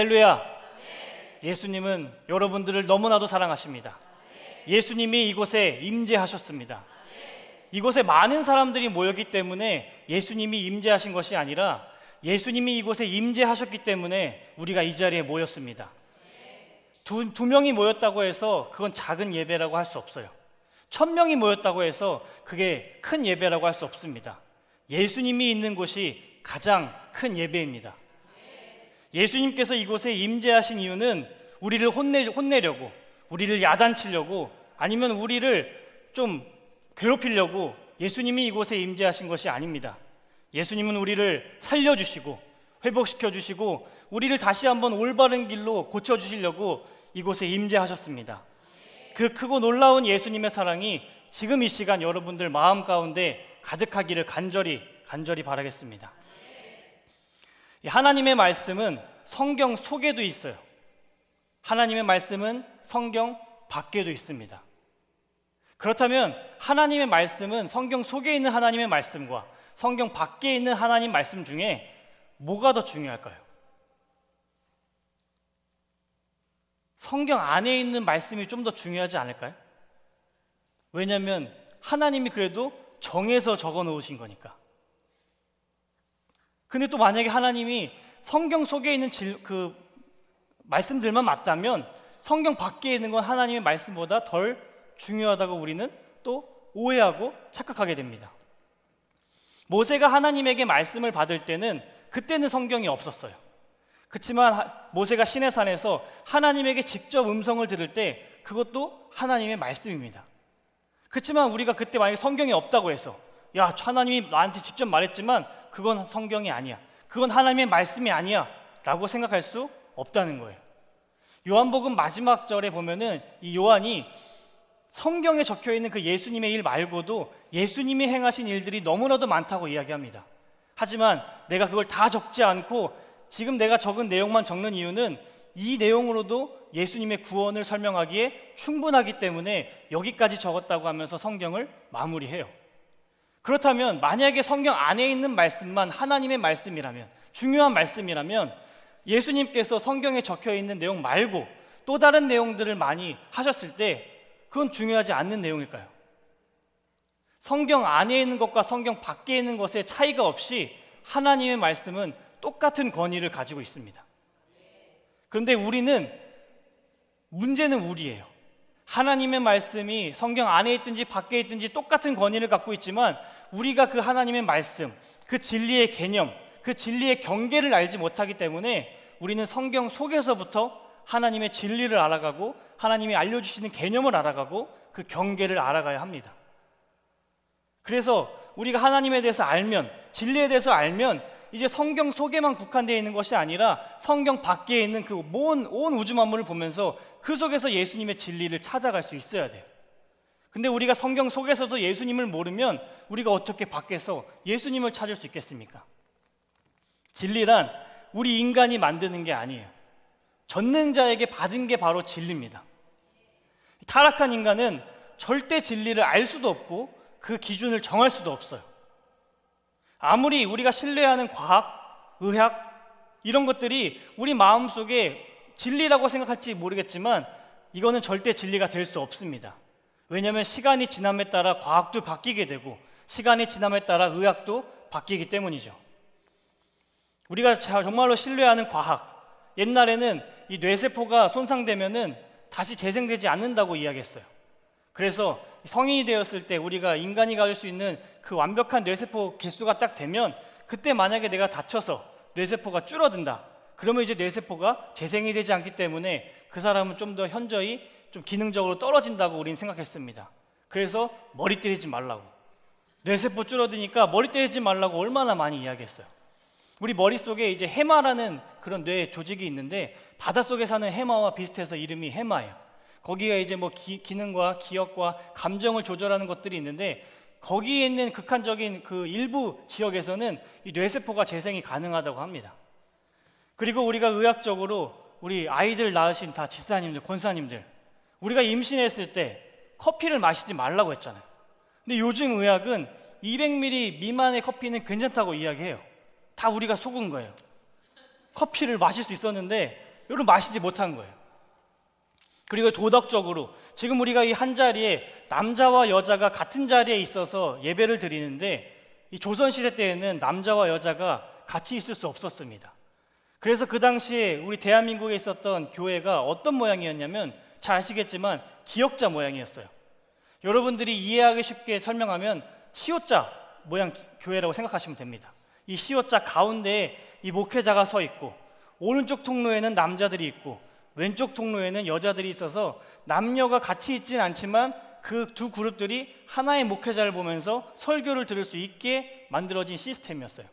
할렐루야. 예수님은 여러분들을 너무나도 사랑하십니다. 예수님이 이곳에 임재하셨습니다. 이곳에 많은 사람들이 모였기 때문에 예수님이 임재하신 것이 아니라 예수님이 이곳에 임재하셨기 때문에 우리가 이 자리에 모였습니다. 두 명이 모였다고 해서 그건 작은 예배라고 할 수 없어요. 1000명이 모였다고 해서 그게 큰 예배라고 할 수 없습니다. 예수님이 있는 곳이 가장 큰 예배입니다. 예수님께서 이곳에 임재하신 이유는 우리를 혼내려고, 우리를 야단치려고, 아니면 우리를 좀 괴롭히려고 예수님이 이곳에 임재하신 것이 아닙니다. 예수님은 우리를 살려주시고 회복시켜주시고 우리를 다시 한번 올바른 길로 고쳐주시려고 이곳에 임재하셨습니다. 그 크고 놀라운 예수님의 사랑이 지금 이 시간 여러분들 마음 가운데 가득하기를 간절히 바라겠습니다. 하나님의 말씀은 성경 속에도 있어요. 하나님의 말씀은 성경 밖에도 있습니다. 그렇다면 하나님의 말씀은 성경 속에 있는 하나님의 말씀과 성경 밖에 있는 하나님 말씀 중에 뭐가 더 중요할까요? 성경 안에 있는 말씀이 좀 더 중요하지 않을까요? 왜냐하면 하나님이 그래도 정해서 적어 놓으신 거니까. 근데 또 만약에 하나님이 성경 속에 있는 그 말씀들만 맞다면 성경 밖에 있는 건 하나님의 말씀보다 덜 중요하다고 우리는 또 오해하고 착각하게 됩니다. 모세가 하나님에게 말씀을 받을 때는 그때는 성경이 없었어요. 그렇지만 모세가 시내산에서 하나님에게 직접 음성을 들을 때 그것도 하나님의 말씀입니다. 그렇지만 우리가 그때 만약에 성경이 없다고 해서 야, 하나님이 나한테 직접 말했지만 그건 성경이 아니야, 그건 하나님의 말씀이 아니야 라고 생각할 수 없다는 거예요. 요한복음 마지막 절에 보면은 이 요한이 성경에 적혀있는 그 예수님의 일 말고도 예수님이 행하신 일들이 너무나도 많다고 이야기합니다. 하지만 내가 그걸 다 적지 않고 지금 내가 적은 내용만 적는 이유는 이 내용으로도 예수님의 구원을 설명하기에 충분하기 때문에 여기까지 적었다고 하면서 성경을 마무리해요. 그렇다면 만약에 성경 안에 있는 말씀만 하나님의 말씀이라면, 중요한 말씀이라면 예수님께서 성경에 적혀있는 내용 말고 또 다른 내용들을 많이 하셨을 때 그건 중요하지 않는 내용일까요? 성경 안에 있는 것과 성경 밖에 있는 것의 차이가 없이 하나님의 말씀은 똑같은 권위를 가지고 있습니다. 그런데 문제는 우리예요. 하나님의 말씀이 성경 안에 있든지 밖에 있든지 똑같은 권위를 갖고 있지만 우리가 그 하나님의 말씀, 그 진리의 개념, 그 진리의 경계를 알지 못하기 때문에 우리는 성경 속에서부터 하나님의 진리를 알아가고 하나님이 알려주시는 개념을 알아가고 그 경계를 알아가야 합니다. 그래서 우리가 하나님에 대해서 알면, 진리에 대해서 알면 이제 성경 속에만 국한되어 있는 것이 아니라 성경 밖에 있는 그 온 우주 만물을 보면서 그 속에서 예수님의 진리를 찾아갈 수 있어야 돼요. 근데 우리가 성경 속에서도 예수님을 모르면 우리가 어떻게 밖에서 예수님을 찾을 수 있겠습니까? 진리란 우리 인간이 만드는 게 아니에요. 전능자에게 받은 게 바로 진리입니다. 타락한 인간은 절대 진리를 알 수도 없고 그 기준을 정할 수도 없어요. 아무리 우리가 신뢰하는 과학, 의학 이런 것들이 우리 마음속에 진리라고 생각할지 모르겠지만 이거는 절대 진리가 될 수 없습니다. 왜냐하면 시간이 지남에 따라 과학도 바뀌게 되고 시간이 지남에 따라 의학도 바뀌기 때문이죠. 우리가 정말로 신뢰하는 과학, 옛날에는 이 뇌세포가 손상되면은 다시 재생되지 않는다고 이야기했어요. 그래서 성인이 되었을 때 우리가 인간이 가질 수 있는 그 완벽한 뇌세포 개수가 딱 되면 그때 만약에 내가 다쳐서 뇌세포가 줄어든다, 그러면 이제 뇌세포가 재생이 되지 않기 때문에 그 사람은 좀 더 현저히 좀 기능적으로 떨어진다고 우리는 생각했습니다. 그래서 머리 때리지 말라고, 뇌세포 줄어드니까 머리 때리지 말라고 얼마나 많이 이야기했어요. 우리 머릿속에 이제 해마라는 그런 뇌 조직이 있는데 바닷속에 사는 해마와 비슷해서 이름이 해마예요. 거기가 이제 뭐 기능과 기억과 감정을 조절하는 것들이 있는데 거기에 있는 극한적인 그 일부 지역에서는 이 뇌세포가 재생이 가능하다고 합니다. 그리고 우리가 의학적으로 우리 아이들 낳으신 다 집사님들, 권사님들, 우리가 임신했을 때 커피를 마시지 말라고 했잖아요. 근데 요즘 의학은 200ml 미만의 커피는 괜찮다고 이야기해요. 다 우리가 속은 거예요. 커피를 마실 수 있었는데 여러분 마시지 못한 거예요. 그리고 도덕적으로 지금 우리가 이 한 자리에 남자와 여자가 같은 자리에 있어서 예배를 드리는데 이 조선시대 때에는 남자와 여자가 같이 있을 수 없었습니다. 그래서 그 당시에 우리 대한민국에 있었던 교회가 어떤 모양이었냐면 잘 아시겠지만 기역자 모양이었어요. 여러분들이 이해하기 쉽게 설명하면 시옷자 모양 교회라고 생각하시면 됩니다. 이 시옷자 가운데에 이 목회자가 서 있고 오른쪽 통로에는 남자들이 있고 왼쪽 통로에는 여자들이 있어서 남녀가 같이 있진 않지만 그 두 그룹들이 하나의 목회자를 보면서 설교를 들을 수 있게 만들어진 시스템이었어요.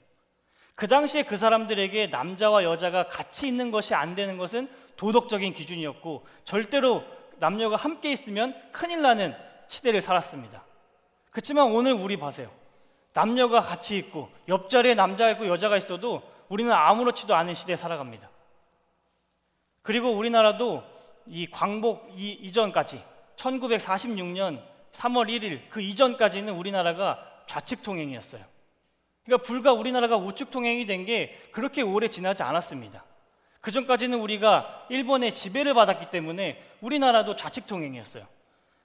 그 당시에 그 사람들에게 남자와 여자가 같이 있는 것이 안 되는 것은 도덕적인 기준이었고 절대로 남녀가 함께 있으면 큰일 나는 시대를 살았습니다. 그렇지만 오늘 우리 봐세요. 남녀가 같이 있고 옆자리에 남자가 있고 여자가 있어도 우리는 아무렇지도 않은 시대에 살아갑니다. 그리고 우리나라도 이 광복 이전까지 1946년 3월 1일 그 이전까지는 우리나라가 좌측 통행이었어요. 그러니까 불과 우리나라가 우측 통행이 된 게 그렇게 오래 지나지 않았습니다. 그 전까지는 우리가 일본의 지배를 받았기 때문에 우리나라도 좌측 통행이었어요.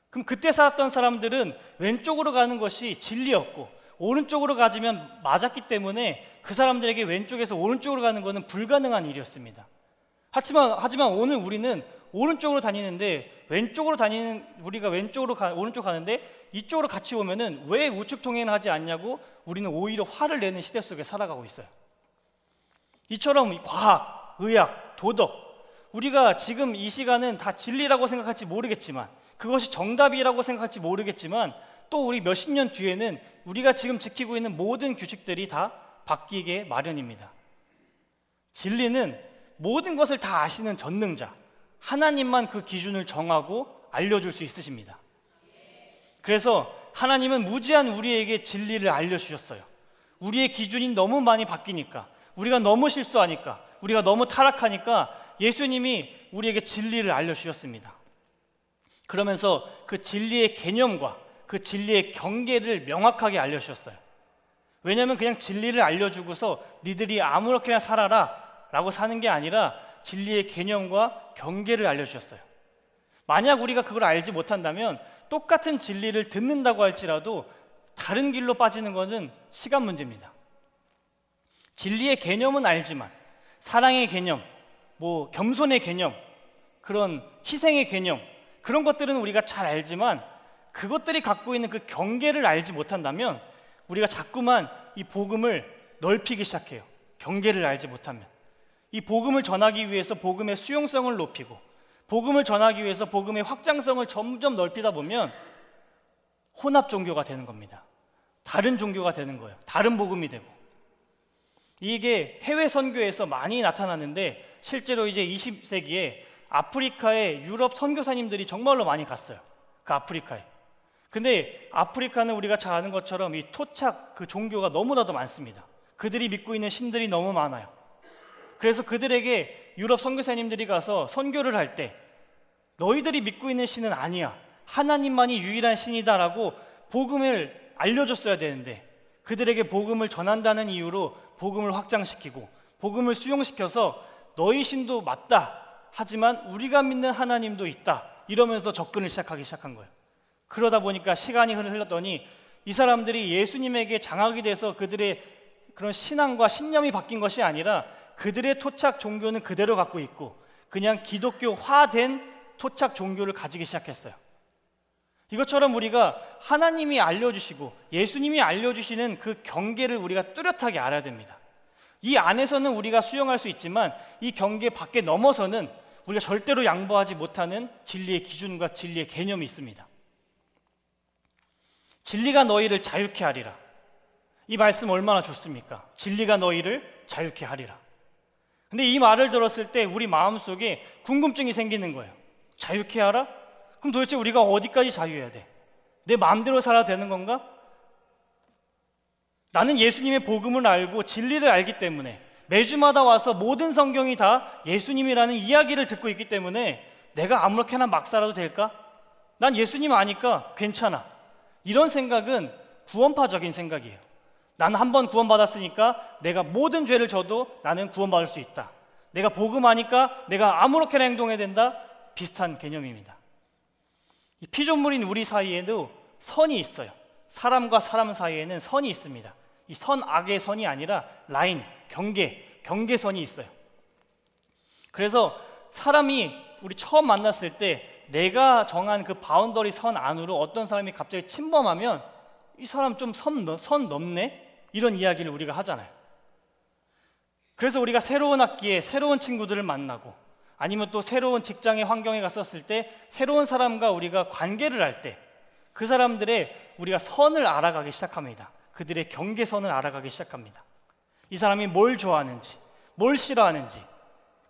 그럼 그때 살았던 사람들은 왼쪽으로 가는 것이 진리였고 오른쪽으로 가지면 맞았기 때문에 그 사람들에게 왼쪽에서 오른쪽으로 가는 것은 불가능한 일이었습니다. 하지만 오늘 우리는 오른쪽으로 다니는데 우리가 오른쪽 가는데 이쪽으로 같이 오면은 왜 우측 통행을 하지 않냐고 우리는 오히려 화를 내는 시대 속에 살아가고 있어요. 이처럼 과학, 의학, 도덕 우리가 지금 이 시간은 다 진리라고 생각할지 모르겠지만 그것이 정답이라고 생각할지 모르겠지만 또 우리 몇십 년 뒤에는 우리가 지금 지키고 있는 모든 규칙들이 다 바뀌게 마련입니다. 진리는 모든 것을 다 아시는 전능자 하나님만 그 기준을 정하고 알려줄 수 있으십니다. 그래서 하나님은 무지한 우리에게 진리를 알려주셨어요. 우리의 기준이 너무 많이 바뀌니까 우리가 너무 실수하니까 우리가 너무 타락하니까 예수님이 우리에게 진리를 알려주셨습니다. 그러면서 그 진리의 개념과 그 진리의 경계를 명확하게 알려주셨어요. 왜냐하면 그냥 진리를 알려주고서 니들이 아무렇게나 살아라 라고 사는 게 아니라 진리의 개념과 경계를 알려주셨어요. 만약 우리가 그걸 알지 못한다면 똑같은 진리를 듣는다고 할지라도 다른 길로 빠지는 것은 시간 문제입니다. 진리의 개념은 알지만 사랑의 개념, 겸손의 개념, 그런 희생의 개념 그런 것들은 우리가 잘 알지만 그것들이 갖고 있는 그 경계를 알지 못한다면 우리가 자꾸만 이 복음을 넓히기 시작해요. 경계를 알지 못하면 이 복음을 전하기 위해서 복음의 수용성을 높이고 복음을 전하기 위해서 복음의 확장성을 점점 넓히다 보면 혼합 종교가 되는 겁니다. 다른 종교가 되는 거예요. 다른 복음이 되고 이게 해외 선교에서 많이 나타나는데 실제로 이제 20세기에 아프리카에 유럽 선교사님들이 정말로 많이 갔어요. 그 아프리카에. 근데 아프리카는 우리가 잘 아는 것처럼 이 토착 그 종교가 너무나도 많습니다. 그들이 믿고 있는 신들이 너무 많아요. 그래서 그들에게 유럽 선교사님들이 가서 선교를 할 때 너희들이 믿고 있는 신은 아니야. 하나님만이 유일한 신이다라고 복음을 알려줬어야 되는데 그들에게 복음을 전한다는 이유로 복음을 확장시키고 복음을 수용시켜서 너희 신도 맞다. 하지만 우리가 믿는 하나님도 있다. 이러면서 접근을 시작한 거예요. 그러다 보니까 시간이 흘렀더니 이 사람들이 예수님에게 장악이 돼서 그들의 그런 신앙과 신념이 바뀐 것이 아니라 그들의 토착 종교는 그대로 갖고 있고 그냥 기독교화된 토착 종교를 가지기 시작했어요. 이것처럼 우리가 하나님이 알려주시고 예수님이 알려주시는 그 경계를 우리가 뚜렷하게 알아야 됩니다. 이 안에서는 우리가 수용할 수 있지만 이 경계 밖에 넘어서는 우리가 절대로 양보하지 못하는 진리의 기준과 진리의 개념이 있습니다. 진리가 너희를 자유케 하리라. 이 말씀 얼마나 좋습니까? 진리가 너희를 자유케 하리라. 근데 이 말을 들었을 때 우리 마음속에 궁금증이 생기는 거예요. 자유케 하라? 그럼 도대체 우리가 어디까지 자유해야 돼? 내 마음대로 살아야 되는 건가? 나는 예수님의 복음을 알고 진리를 알기 때문에 매주마다 와서 모든 성경이 다 예수님이라는 이야기를 듣고 있기 때문에 내가 아무렇게나 막 살아도 될까? 난 예수님 아니까 괜찮아. 이런 생각은 구원파적인 생각이에요. 나는 한 번 구원받았으니까 내가 모든 죄를 져도 나는 구원받을 수 있다. 내가 복음하니까 내가 아무렇게나 행동해야 된다. 비슷한 개념입니다. 이 피조물인 우리 사이에도 선이 있어요. 사람과 사람 사이에는 선이 있습니다. 이 선악의 선이 아니라 라인, 경계선이 있어요. 그래서 사람이 우리 처음 만났을 때 내가 정한 그 바운더리 선 안으로 어떤 사람이 갑자기 침범하면 이 사람 좀 선 넘네? 이런 이야기를 우리가 하잖아요. 그래서 우리가 새로운 학기에 새로운 친구들을 만나고 아니면 또 새로운 직장의 환경에 갔었을 때 새로운 사람과 우리가 관계를 할 때 그 사람들의 우리가 선을 알아가기 시작합니다. 그들의 경계선을 알아가기 시작합니다. 이 사람이 뭘 좋아하는지, 뭘 싫어하는지,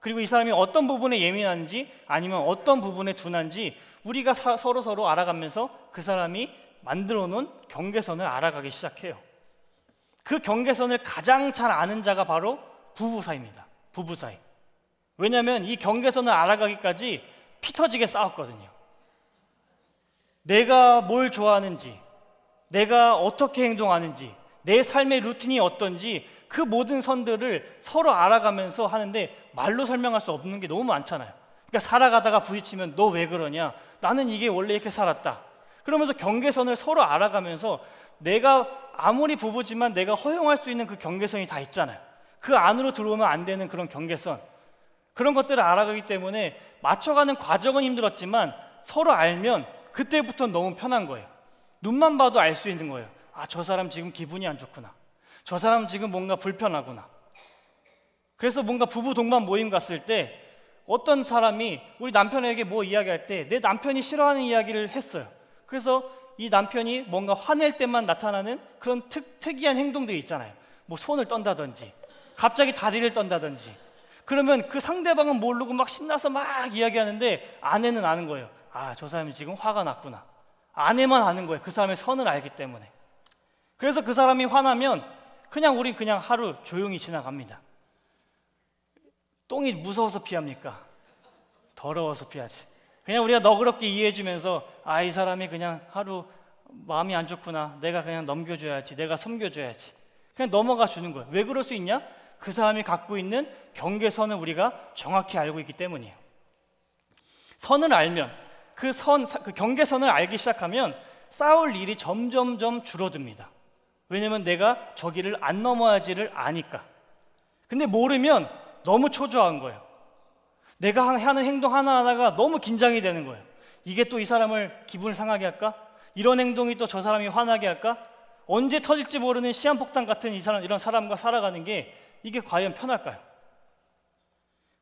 그리고 이 사람이 어떤 부분에 예민한지 아니면 어떤 부분에 둔한지 우리가 서로 알아가면서 그 사람이 만들어 놓은 경계선을 알아가기 시작해요. 그 경계선을 가장 잘 아는 자가 바로 부부 사이입니다. 부부 사이. 왜냐하면 이 경계선을 알아가기까지 피 터지게 싸웠거든요. 내가 뭘 좋아하는지, 내가 어떻게 행동하는지, 내 삶의 루틴이 어떤지 그 모든 선들을 서로 알아가면서 하는데 말로 설명할 수 없는 게 너무 많잖아요. 그러니까 살아가다가 부딪히면 너 왜 그러냐? 나는 이게 원래 이렇게 살았다. 그러면서 경계선을 서로 알아가면서 내가 아무리 부부지만 내가 허용할 수 있는 그 경계선이 다 있잖아요. 그 안으로 들어오면 안 되는 그런 경계선, 그런 것들을 알아가기 때문에 맞춰가는 과정은 힘들었지만 서로 알면 그때부터 너무 편한 거예요. 눈만 봐도 알 수 있는 거예요. 아, 저 사람 지금 기분이 안 좋구나. 저 사람 지금 뭔가 불편하구나. 그래서 뭔가 부부 동반 모임 갔을 때 어떤 사람이 우리 남편에게 뭐 이야기할 때 내 남편이 싫어하는 이야기를 했어요. 그래서 이 남편이 뭔가 화낼 때만 나타나는 그런 특이한 행동들이 있잖아요. 뭐 손을 떤다든지 갑자기 다리를 떤다든지. 그러면 그 상대방은 모르고 막 신나서 막 이야기하는데 아내는 아는 거예요. 아, 저 사람이 지금 화가 났구나. 아내만 아는 거예요. 그 사람의 선을 알기 때문에. 그래서 그 사람이 화나면 우린 그냥 하루 조용히 지나갑니다. 똥이 무서워서 피합니까? 더러워서 피하지. 그냥 우리가 너그럽게 이해해주면서 아, 이 사람이 그냥 하루 마음이 안 좋구나. 내가 그냥 넘겨줘야지. 내가 섬겨줘야지. 그냥 넘어가 주는 거예요. 왜 그럴 수 있냐? 그 사람이 갖고 있는 경계선을 우리가 정확히 알고 있기 때문이에요. 선을 알면 그 경계선을 알기 시작하면 싸울 일이 점점점 줄어듭니다. 왜냐면 내가 저기를 안 넘어야지를 아니까. 근데 모르면 너무 초조한 거예요. 내가 하는 행동 하나하나가 너무 긴장이 되는 거예요. 이게 또 이 사람을 기분을 상하게 할까? 이런 행동이 또 저 사람이 화나게 할까? 언제 터질지 모르는 시한폭탄 같은 이런 사람과 살아가는 게 이게 과연 편할까요?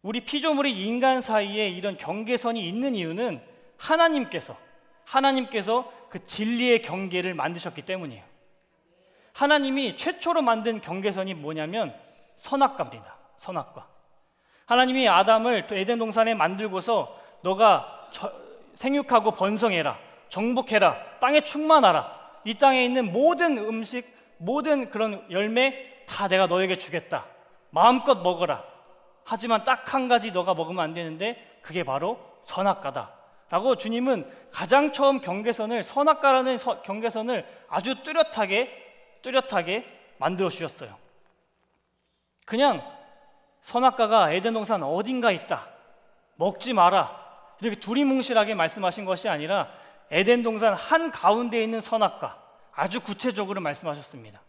우리 피조물이 인간 사이에 이런 경계선이 있는 이유는 하나님께서 그 진리의 경계를 만드셨기 때문이에요. 하나님이 최초로 만든 경계선이 뭐냐면 선악과입니다. 선악과. 하나님이 아담을 또 에덴 동산에 만들고서 너가 생육하고 번성해라, 정복해라, 땅에 충만하라, 이 땅에 있는 모든 음식, 모든 그런 열매 다 내가 너에게 주겠다, 마음껏 먹어라. 하지만 딱 한 가지 너가 먹으면 안 되는데 그게 바로 선악과다 라고 주님은 가장 처음 경계선을, 선악과라는 경계선을 아주 뚜렷하게 만들어 주셨어요. 그냥 선악과가 에덴 동산 어딘가 있다, 먹지 마라, 이렇게 두리뭉실하게 말씀하신 것이 아니라 에덴 동산 한가운데 있는 선악과, 아주 구체적으로 말씀하셨습니다.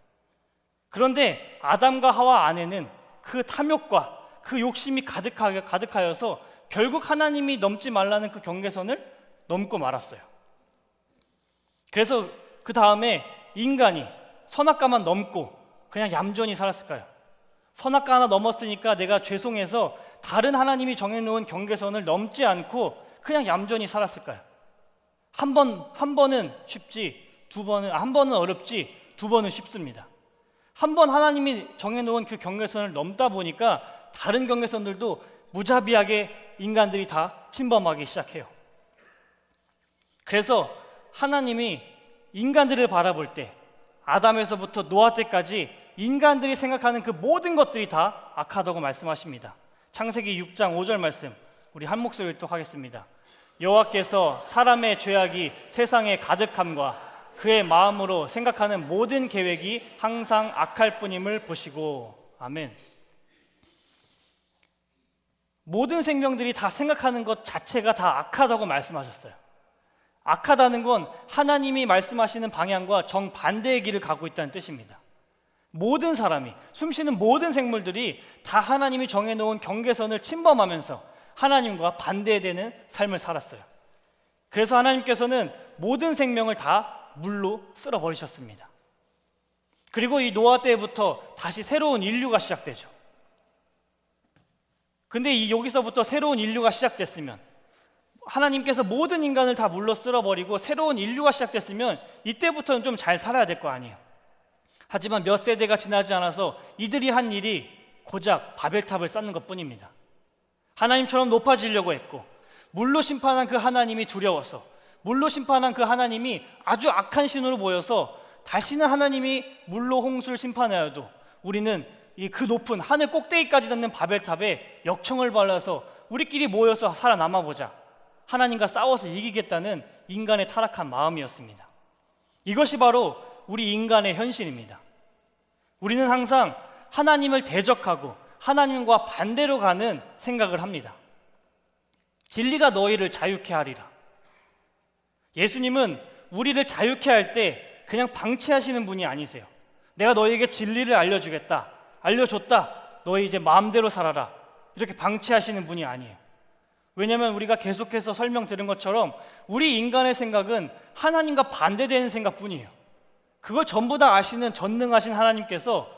그런데 아담과 하와 안에는 그 탐욕과 그 욕심이 가득하여서 결국 하나님이 넘지 말라는 그 경계선을 넘고 말았어요. 그래서 그 다음에 인간이 선악과만 넘고 그냥 얌전히 살았을까요? 선악과 하나 넘었으니까 내가 죄송해서 다른 하나님이 정해놓은 경계선을 넘지 않고 그냥 얌전히 살았을까요? 한 번은 쉽지, 한 번은 어렵지, 두 번은 쉽습니다. 한 번 하나님이 정해놓은 그 경계선을 넘다 보니까 다른 경계선들도 무자비하게 인간들이 다 침범하기 시작해요. 그래서 하나님이 인간들을 바라볼 때 아담에서부터 노아 때까지 인간들이 생각하는 그 모든 것들이 다 악하다고 말씀하십니다. 창세기 6장 5절 말씀 우리 한 목소리 읽도록하겠습니다. 여호와께서 사람의 죄악이 세상에 가득함과 그의 마음으로 생각하는 모든 계획이 항상 악할 뿐임을 보시고. 아멘. 모든 생명들이 다 생각하는 것 자체가 다 악하다고 말씀하셨어요. 악하다는 건 하나님이 말씀하시는 방향과 정반대의 길을 가고 있다는 뜻입니다. 모든 사람이, 숨쉬는 모든 생물들이 다 하나님이 정해놓은 경계선을 침범하면서 하나님과 반대되는 삶을 살았어요. 그래서 하나님께서는 모든 생명을 다 물로 쓸어버리셨습니다. 그리고 이 노아 때부터 다시 새로운 인류가 시작되죠. 근데 여기서부터 새로운 인류가 시작됐으면, 하나님께서 모든 인간을 다 물로 쓸어버리고 새로운 인류가 시작됐으면 이때부터는 좀 잘 살아야 될 거 아니에요. 하지만 몇 세대가 지나지 않아서 이들이 한 일이 고작 바벨탑을 쌓는 것뿐입니다. 하나님처럼 높아지려고 했고, 물로 심판한 그 하나님이 두려워서, 물로 심판한 그 하나님이 아주 악한 신으로 보여서 다시는 하나님이 물로 홍수를 심판하여도 우리는 그 높은 하늘 꼭대기까지 닿는 바벨탑에 역청을 발라서 우리끼리 모여서 살아남아 보자, 하나님과 싸워서 이기겠다는 인간의 타락한 마음이었습니다. 이것이 바로 우리 인간의 현실입니다. 우리는 항상 하나님을 대적하고 하나님과 반대로 가는 생각을 합니다. 진리가 너희를 자유케 하리라. 예수님은 우리를 자유케 할 때 그냥 방치하시는 분이 아니세요. 내가 너희에게 진리를 알려주겠다, 알려줬다, 너희 이제 마음대로 살아라, 이렇게 방치하시는 분이 아니에요. 왜냐하면 우리가 계속해서 설명 들은 것처럼 우리 인간의 생각은 하나님과 반대되는 생각뿐이에요. 그걸 전부 다 아시는 전능하신 하나님께서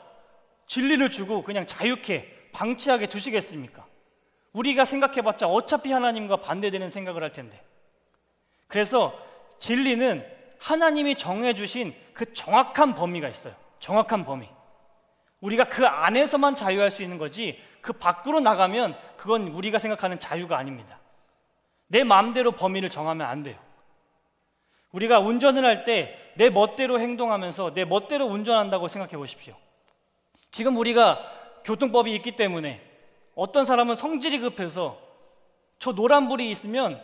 진리를 주고 그냥 자유케 방치하게 두시겠습니까? 우리가 생각해봤자 어차피 하나님과 반대되는 생각을 할 텐데. 그래서 진리는 하나님이 정해주신 그 정확한 범위가 있어요. 정확한 범위. 우리가 그 안에서만 자유할 수 있는 거지, 그 밖으로 나가면 그건 우리가 생각하는 자유가 아닙니다. 내 마음대로 범위를 정하면 안 돼요. 우리가 운전을 할 때 내 멋대로 행동하면서 내 멋대로 운전한다고 생각해 보십시오. 지금 우리가 교통법이 있기 때문에 어떤 사람은 성질이 급해서 저 노란불이 있으면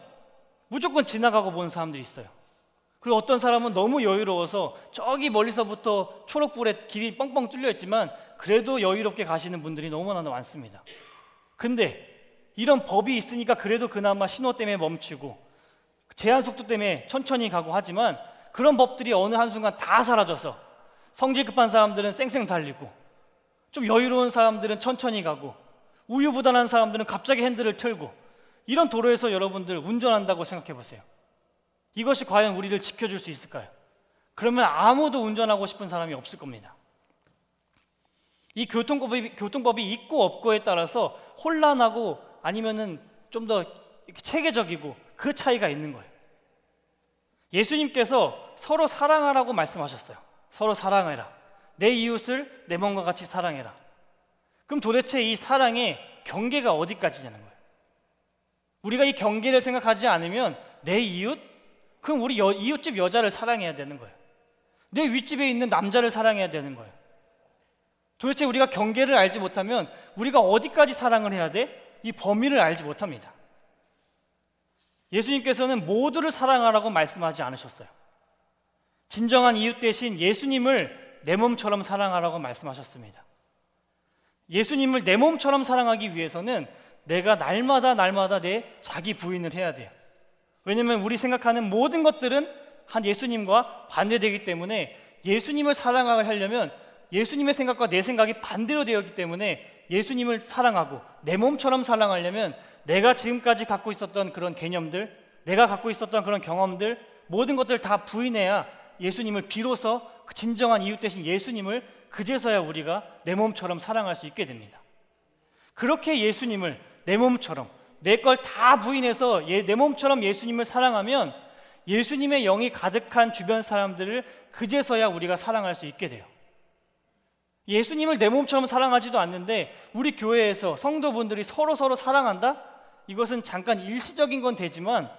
무조건 지나가고 보는 사람들이 있어요. 그리고 어떤 사람은 너무 여유로워서 저기 멀리서부터 초록불에 길이 뻥뻥 뚫려 있지만 그래도 여유롭게 가시는 분들이 너무나 많습니다. 근데 이런 법이 있으니까 그래도 그나마 신호 때문에 멈추고 제한 속도 때문에 천천히 가고 하지만, 그런 법들이 어느 한순간 다 사라져서 성질 급한 사람들은 쌩쌩 달리고, 좀 여유로운 사람들은 천천히 가고, 우유부단한 사람들은 갑자기 핸들을 틀고, 이런 도로에서 여러분들 운전한다고 생각해 보세요. 이것이 과연 우리를 지켜줄 수 있을까요? 그러면 아무도 운전하고 싶은 사람이 없을 겁니다. 이 교통법이 있고 없고에 따라서 혼란하고 아니면은 좀 더 체계적이고 그 차이가 있는 거예요. 예수님께서 서로 사랑하라고 말씀하셨어요. 서로 사랑해라. 내 이웃을 내 몸과 같이 사랑해라. 그럼 도대체 이 사랑의 경계가 어디까지냐는 거예요. 우리가 이 경계를 생각하지 않으면 내 이웃? 그럼 우리 이웃집 여자를 사랑해야 되는 거예요. 내 윗집에 있는 남자를 사랑해야 되는 거예요. 도대체 우리가 경계를 알지 못하면 우리가 어디까지 사랑을 해야 돼? 이 범위를 알지 못합니다. 예수님께서는 모두를 사랑하라고 말씀하지 않으셨어요. 진정한 이웃 대신 예수님을 내 몸처럼 사랑하라고 말씀하셨습니다. 예수님을 내 몸처럼 사랑하기 위해서는 내가 날마다 내 자기 부인을 해야 돼요. 왜냐하면 우리 생각하는 모든 것들은 한 예수님과 반대되기 때문에, 예수님을 사랑하려면 예수님의 생각과 내 생각이 반대로 되었기 때문에 예수님을 사랑하고 내 몸처럼 사랑하려면 내가 지금까지 갖고 있었던 그런 개념들, 내가 갖고 있었던 그런 경험들, 모든 것들 다 부인해야 예수님을, 비로소 진정한 이웃 대신 예수님을 그제서야 우리가 내 몸처럼 사랑할 수 있게 됩니다. 그렇게 예수님을 내 몸처럼, 내 걸 다 부인해서 내 몸처럼 예수님을 사랑하면 예수님의 영이 가득한 주변 사람들을 그제서야 우리가 사랑할 수 있게 돼요. 예수님을 내 몸처럼 사랑하지도 않는데 우리 교회에서 성도분들이 서로 사랑한다? 이것은 잠깐 일시적인 건 되지만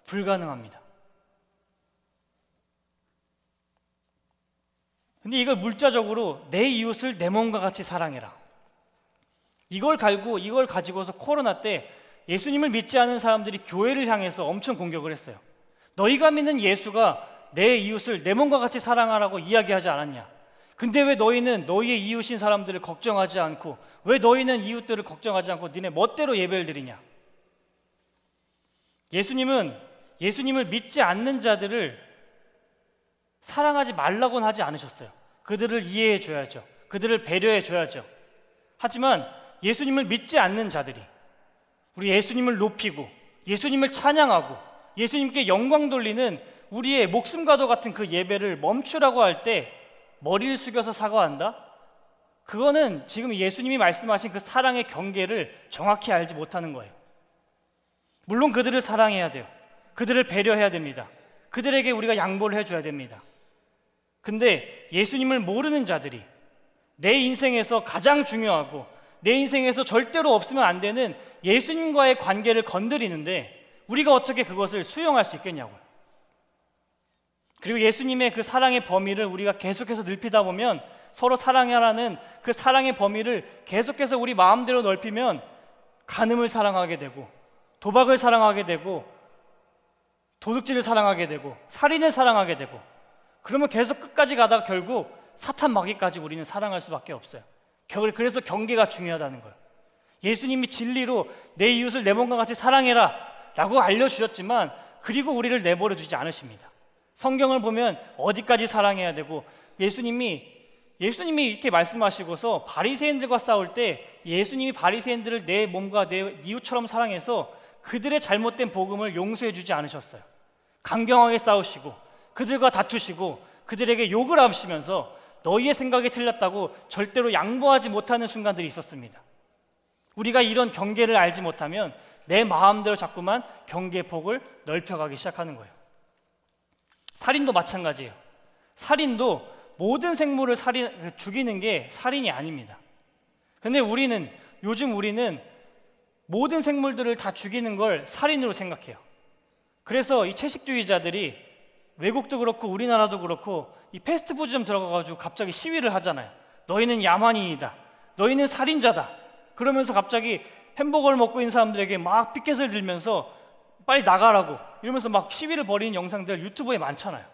불가능합니다. 근데 이걸 물자적으로 내 이웃을 내 몸과 같이 사랑해라, 이걸 가지고서 코로나 때 예수님을 믿지 않은 사람들이 교회를 향해서 엄청 공격을 했어요. 너희가 믿는 예수가 내 이웃을 내 몸과 같이 사랑하라고 이야기하지 않았냐? 근데 왜 너희는 너희의 이웃인 사람들을 걱정하지 않고, 왜 너희는 이웃들을 걱정하지 않고 니네 멋대로 예배를 드리냐? 예수님을 믿지 않는 자들을 사랑하지 말라고는 하지 않으셨어요. 그들을 이해해 줘야죠. 그들을 배려해 줘야죠. 하지만 예수님을 믿지 않는 자들이, 우리 예수님을 높이고 예수님을 찬양하고 예수님께 영광 돌리는 우리의 목숨과도 같은 그 예배를 멈추라고 할 때 머리를 숙여서 사과한다? 그거는 지금 예수님이 말씀하신 그 사랑의 경계를 정확히 알지 못하는 거예요. 물론 그들을 사랑해야 돼요. 그들을 배려해야 됩니다. 그들에게 우리가 양보를 해줘야 됩니다. 근데 예수님을 모르는 자들이 내 인생에서 가장 중요하고 내 인생에서 절대로 없으면 안 되는 예수님과의 관계를 건드리는데 우리가 어떻게 그것을 수용할 수 있겠냐고요. 그리고 예수님의 그 사랑의 범위를 우리가 계속해서 넓히다 보면, 서로 사랑하라는 그 사랑의 범위를 계속해서 우리 마음대로 넓히면 간음을 사랑하게 되고, 도박을 사랑하게 되고, 도둑질을 사랑하게 되고, 살인을 사랑하게 되고, 그러면 계속 끝까지 가다가 결국 사탄 마귀까지 우리는 사랑할 수밖에 없어요. 그래서 경계가 중요하다는 거예요. 예수님이 진리로 내 이웃을 내 몸과 같이 사랑해라 라고 알려주셨지만, 그리고 우리를 내버려 두지 않으십니다. 성경을 보면 어디까지 사랑해야 되고, 예수님이 이렇게 말씀하시고서 바리새인들과 싸울 때 예수님이 바리새인들을 내 몸과 내 이웃처럼 사랑해서 그들의 잘못된 복음을 용서해 주지 않으셨어요. 강경하게 싸우시고 그들과 다투시고 그들에게 욕을 하시면서 너희의 생각이 틀렸다고 절대로 양보하지 못하는 순간들이 있었습니다. 우리가 이런 경계를 알지 못하면 내 마음대로 자꾸만 경계의 폭을 넓혀가기 시작하는 거예요. 살인도 마찬가지예요. 살인도 모든 생물을 죽이는 게 살인이 아닙니다. 근데 요즘 우리는 모든 생물들을 다 죽이는 걸 살인으로 생각해요. 그래서 이 채식주의자들이 외국도 그렇고 우리나라도 그렇고 이 패스트푸드점 들어가가지고 갑자기 시위를 하잖아요. 너희는 야만인이다, 너희는 살인자다, 그러면서 갑자기 햄버거를 먹고 있는 사람들에게 막 피켓을 들면서 빨리 나가라고 이러면서 막 시위를 벌이는 영상들 유튜브에 많잖아요.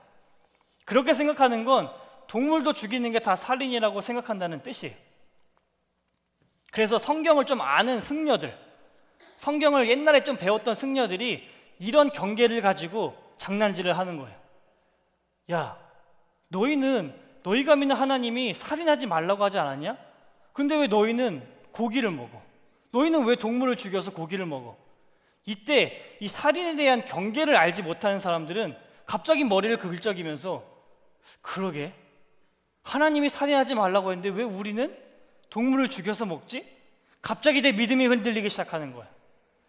그렇게 생각하는 건 동물도 죽이는 게 다 살인이라고 생각한다는 뜻이에요. 그래서 성경을 좀 아는 승려들, 성경을 옛날에 좀 배웠던 승려들이 이런 경계를 가지고 장난질을 하는 거예요. 야, 너희가 믿는 하나님이 살인하지 말라고 하지 않았냐? 근데 왜 너희는 고기를 먹어? 너희는 왜 동물을 죽여서 고기를 먹어? 이때 이 살인에 대한 경계를 알지 못하는 사람들은 갑자기 머리를 긁적이면서, 그러게, 하나님이 살인하지 말라고 했는데 왜 우리는 동물을 죽여서 먹지? 갑자기 내 믿음이 흔들리기 시작하는 거예요.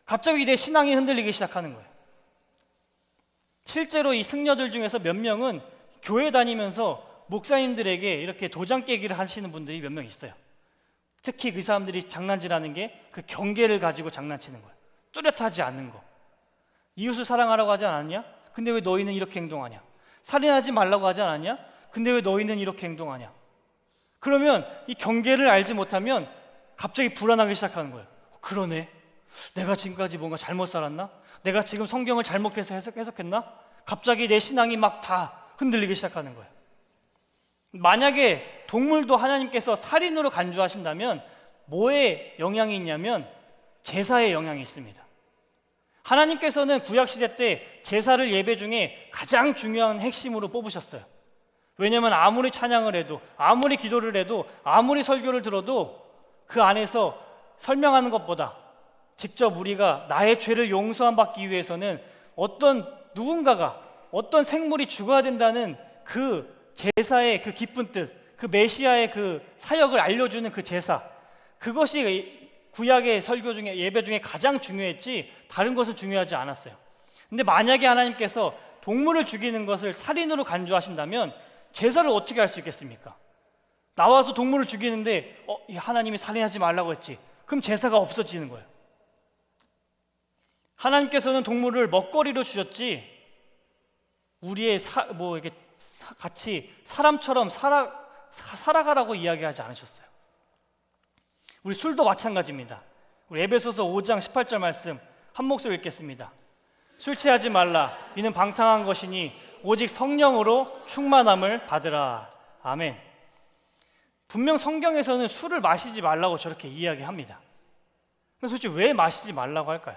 갑자기 내 신앙이 흔들리기 시작하는 거예요. 실제로 이 승려들 중에서 몇 명은 교회 다니면서 목사님들에게 이렇게 도장 깨기를 하시는 분들이 몇 명 있어요. 특히 그 사람들이 장난질하는 게 그 경계를 가지고 장난치는 거예요. 뚜렷하지 않는 거. 이웃을 사랑하라고 하지 않았냐? 근데 왜 너희는 이렇게 행동하냐? 살인하지 말라고 하지 않았냐? 근데 왜 너희는 이렇게 행동하냐? 그러면 이 경계를 알지 못하면 갑자기 불안하기 시작하는 거예요. 그러네, 내가 지금까지 뭔가 잘못 살았나? 내가 지금 성경을 잘못해서 해석했나? 갑자기 내 신앙이 막 다 흔들리기 시작하는 거예요. 만약에 동물도 하나님께서 살인으로 간주하신다면 뭐에 영향이 있냐면 제사에 영향이 있습니다. 하나님께서는 구약시대 때 제사를 예배 중에 가장 중요한 핵심으로 뽑으셨어요. 왜냐하면 아무리 찬양을 해도, 아무리 기도를 해도, 아무리 설교를 들어도 그 안에서 설명하는 것보다 직접 우리가 나의 죄를 용서함 받기 위해서는 누군가가, 어떤 생물이 죽어야 된다는 그 제사의 그 깊은 뜻, 그 메시아의 그 사역을 알려주는 그 제사, 그것이 구약의 설교 중에, 예배 중에 가장 중요했지 다른 것은 중요하지 않았어요. 근데 만약에 하나님께서 동물을 죽이는 것을 살인으로 간주하신다면 제사를 어떻게 할 수 있겠습니까? 나와서 동물을 죽이는데 하나님이 살인하지 말라고 했지, 그럼 제사가 없어지는 거예요. 하나님께서는 동물을 먹거리로 주셨지 우리의 이렇게 같이 사람처럼 살아가라고 이야기하지 않으셨어요. 우리 술도 마찬가지입니다. 우리 에베소서 5장 18절 말씀 한 목소리 읽겠습니다. 술 취하지 말라, 이는 방탕한 것이니 오직 성령으로 충만함을 받으라. 아멘. 분명 성경에서는 술을 마시지 말라고 저렇게 이야기합니다. 그래서 솔직히 왜 마시지 말라고 할까요?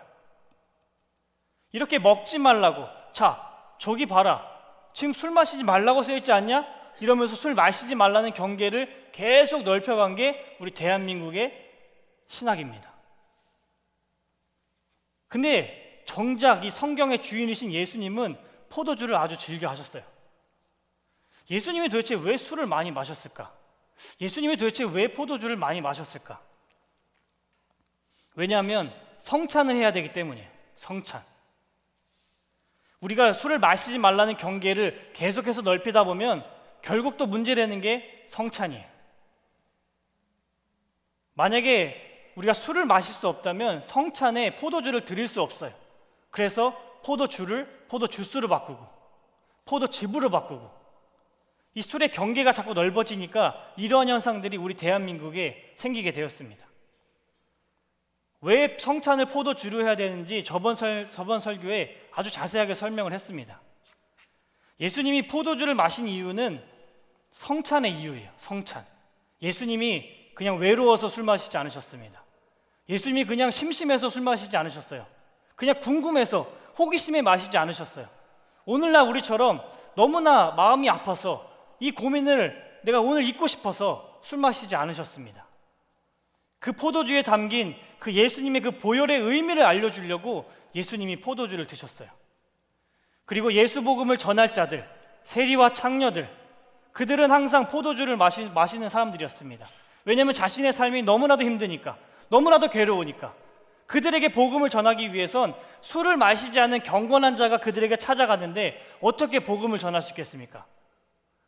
이렇게 먹지 말라고, 자, 저기 봐라, 지금 술 마시지 말라고 써있지 않냐? 이러면서 술 마시지 말라는 경계를 계속 넓혀간 게 우리 대한민국의 신학입니다. 근데 정작 이 성경의 주인이신 예수님은 포도주를 아주 즐겨 하셨어요. 예수님이 도대체 왜 술을 많이 마셨을까? 예수님이 도대체 왜 포도주를 많이 마셨을까? 왜냐하면 성찬을 해야 되기 때문이에요. 성찬. 우리가 술을 마시지 말라는 경계를 계속해서 넓히다 보면 결국 또 문제되는 게 성찬이에요. 만약에 우리가 술을 마실 수 없다면 성찬에 포도주를 드릴 수 없어요. 그래서 포도주를 포도주스로 바꾸고 포도즙으로 바꾸고 이 술의 경계가 자꾸 넓어지니까 이러한 현상들이 우리 대한민국에 생기게 되었습니다. 왜 성찬을 포도주로 해야 되는지 저번 설교에 아주 자세하게 설명을 했습니다. 예수님이 포도주를 마신 이유는 성찬의 이유예요. 성찬. 예수님이 그냥 외로워서 술 마시지 않으셨습니다. 예수님이 그냥 심심해서 술 마시지 않으셨어요. 그냥 궁금해서 호기심에 마시지 않으셨어요. 오늘날 우리처럼 너무나 마음이 아파서 이 고민을 내가 오늘 잊고 싶어서 술 마시지 않으셨습니다. 그 포도주에 담긴 그 예수님의 그 보혈의 의미를 알려주려고 예수님이 포도주를 드셨어요. 그리고 예수복음을 전할 자들, 세리와 창녀들, 그들은 항상 포도주를 마시는 사람들이었습니다. 왜냐하면 자신의 삶이 너무나도 힘드니까, 너무나도 괴로우니까. 그들에게 복음을 전하기 위해선 술을 마시지 않는 경건한 자가 그들에게 찾아갔는데 어떻게 복음을 전할 수 있겠습니까?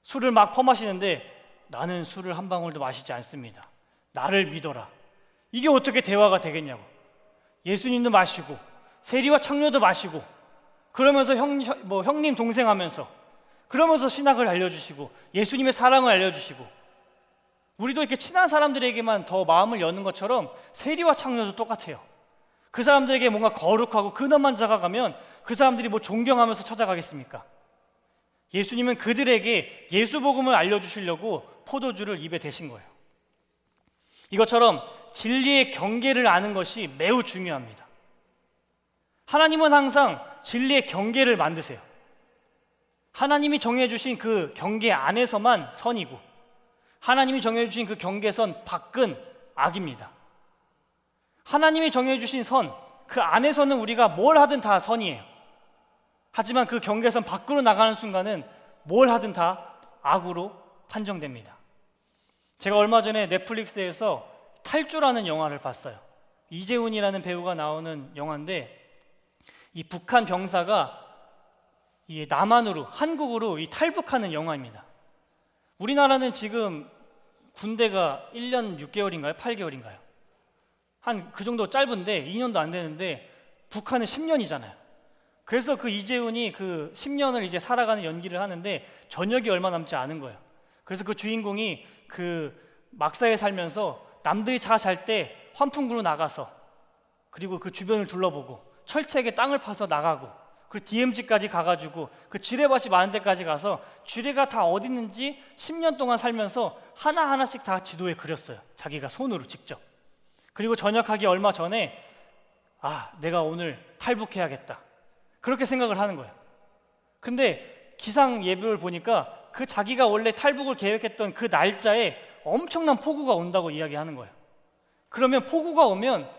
술을 막 퍼마시는데 나는 술을 한 방울도 마시지 않습니다. 나를 믿어라. 이게 어떻게 대화가 되겠냐고. 예수님도 마시고 세리와 창녀도 마시고 그러면서 형님 동생 하면서 그러면서 신학을 알려주시고 예수님의 사랑을 알려주시고 우리도 이렇게 친한 사람들에게만 더 마음을 여는 것처럼 세리와 창녀도 똑같아요. 그 사람들에게 뭔가 거룩하고 근엄한 자가 가면 그 사람들이 뭐 존경하면서 찾아가겠습니까? 예수님은 그들에게 예수 복음을 알려주시려고 포도주를 입에 대신 거예요. 이것처럼 진리의 경계를 아는 것이 매우 중요합니다. 하나님은 항상 진리의 경계를 만드세요. 하나님이 정해주신 그 경계 안에서만 선이고 하나님이 정해주신 그 경계선 밖은 악입니다. 하나님이 정해주신 선, 그 안에서는 우리가 뭘 하든 다 선이에요. 하지만 그 경계선 밖으로 나가는 순간은 뭘 하든 다 악으로 판정됩니다. 제가 얼마 전에 넷플릭스에서 탈주라는 영화를 봤어요. 이재훈이라는 배우가 나오는 영화인데 이 북한 병사가 이 남한으로, 한국으로 이 탈북하는 영화입니다. 우리나라는 지금 군대가 1년 6개월인가요? 8개월인가요? 한 그 정도 짧은데 2년도 안 되는데 북한은 10년이잖아요. 그래서 그 이재훈이 그 10년을 이제 살아가는 연기를 하는데 저녁이 얼마 남지 않은 거예요. 그래서 그 주인공이 그 막사에 살면서 남들이 다 잘 때 환풍구로 나가서 그리고 그 주변을 둘러보고 철책에 땅을 파서 나가고 그리고 DMZ까지 가가지고 그 지뢰밭이 많은 데까지 가서 지뢰가 다 어디 있는지 10년 동안 살면서 하나하나씩 다 지도에 그렸어요. 자기가 손으로 직접. 그리고 전역하기 얼마 전에 내가 오늘 탈북해야겠다. 그렇게 생각을 하는 거예요. 근데 기상 예보를 보니까 그 자기가 원래 탈북을 계획했던 그 날짜에 엄청난 폭우가 온다고 이야기하는 거예요. 그러면 폭우가 오면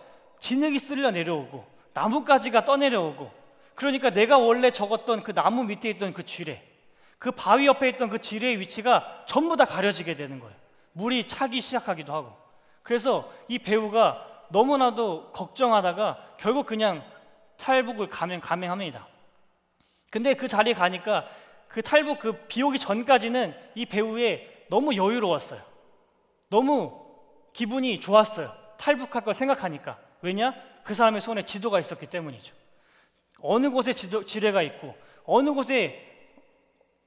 진흙이 쓸려 내려오고 나뭇가지가 떠내려오고 그러니까 내가 원래 적었던 그 나무 밑에 있던 그 지뢰, 그 바위 옆에 있던 그 지뢰의 위치가 전부 다 가려지게 되는 거예요. 물이 차기 시작하기도 하고. 그래서 이 배우가 너무나도 걱정하다가 결국 그냥 탈북을 감행합니다. 근데 그 자리에 가니까 그 탈북 그 비 오기 전까지는 이 배우의 너무 여유로웠어요. 너무 기분이 좋았어요. 탈북할 걸 생각하니까. 왜냐? 그 사람의 손에 지도가 있었기 때문이죠. 어느 곳에 지뢰가 있고 어느 곳에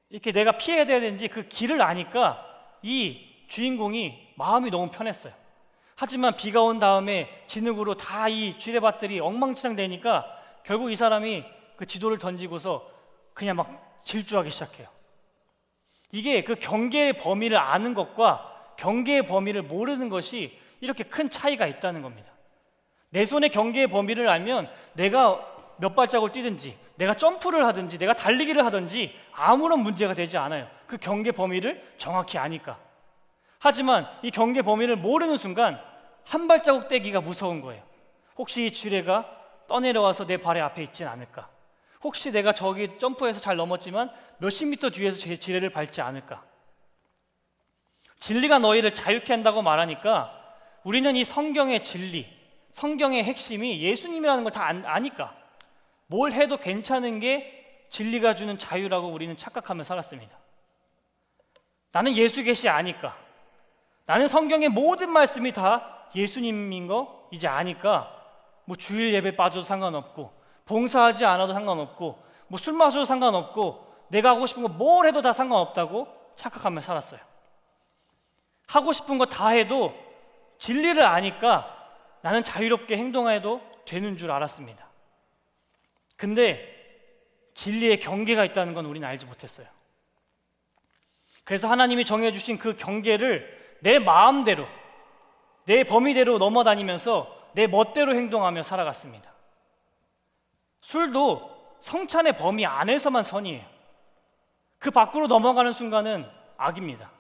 이렇게 내가 피해야 되는지 그 길을 아니까 이 주인공이 마음이 너무 편했어요. 하지만 비가 온 다음에 진흙으로 다 이 지뢰밭들이 엉망진창 되니까 결국 이 사람이 그 지도를 던지고서 그냥 막 질주하기 시작해요. 이게 그 경계의 범위를 아는 것과 경계의 범위를 모르는 것이 이렇게 큰 차이가 있다는 겁니다. 내 손의 경계의 범위를 알면 내가 몇 발자국을 뛰든지, 내가 점프를 하든지, 내가 달리기를 하든지 아무런 문제가 되지 않아요. 그 경계 범위를 정확히 아니까. 하지만 이 경계 범위를 모르는 순간 한 발자국 떼기가 무서운 거예요. 혹시 이 지뢰가 떠내려와서 내 발의 앞에 있진 않을까? 혹시 내가 저기 점프해서 잘 넘었지만 몇십 미터 뒤에서 제 지뢰를 밟지 않을까? 진리가 너희를 자유케 한다고 말하니까 우리는 이 성경의 진리, 성경의 핵심이 예수님이라는 걸 다 아니까 뭘 해도 괜찮은 게 진리가 주는 자유라고 우리는 착각하며 살았습니다. 나는 예수 계시 아니까, 나는 성경의 모든 말씀이 다 예수님인 거 이제 아니까 뭐 주일 예배 빠져도 상관없고, 봉사하지 않아도 상관없고, 뭐 술 마셔도 상관없고, 내가 하고 싶은 거 뭘 해도 다 상관없다고 착각하며 살았어요. 하고 싶은 거 다 해도 진리를 아니까 나는 자유롭게 행동해도 되는 줄 알았습니다. 근데 진리의 경계가 있다는 건 우리는 알지 못했어요. 그래서 하나님이 정해주신 그 경계를 내 마음대로, 내 범위대로 넘어다니면서 내 멋대로 행동하며 살아갔습니다. 술도 성찬의 범위 안에서만 선이에요. 그 밖으로 넘어가는 순간은 악입니다.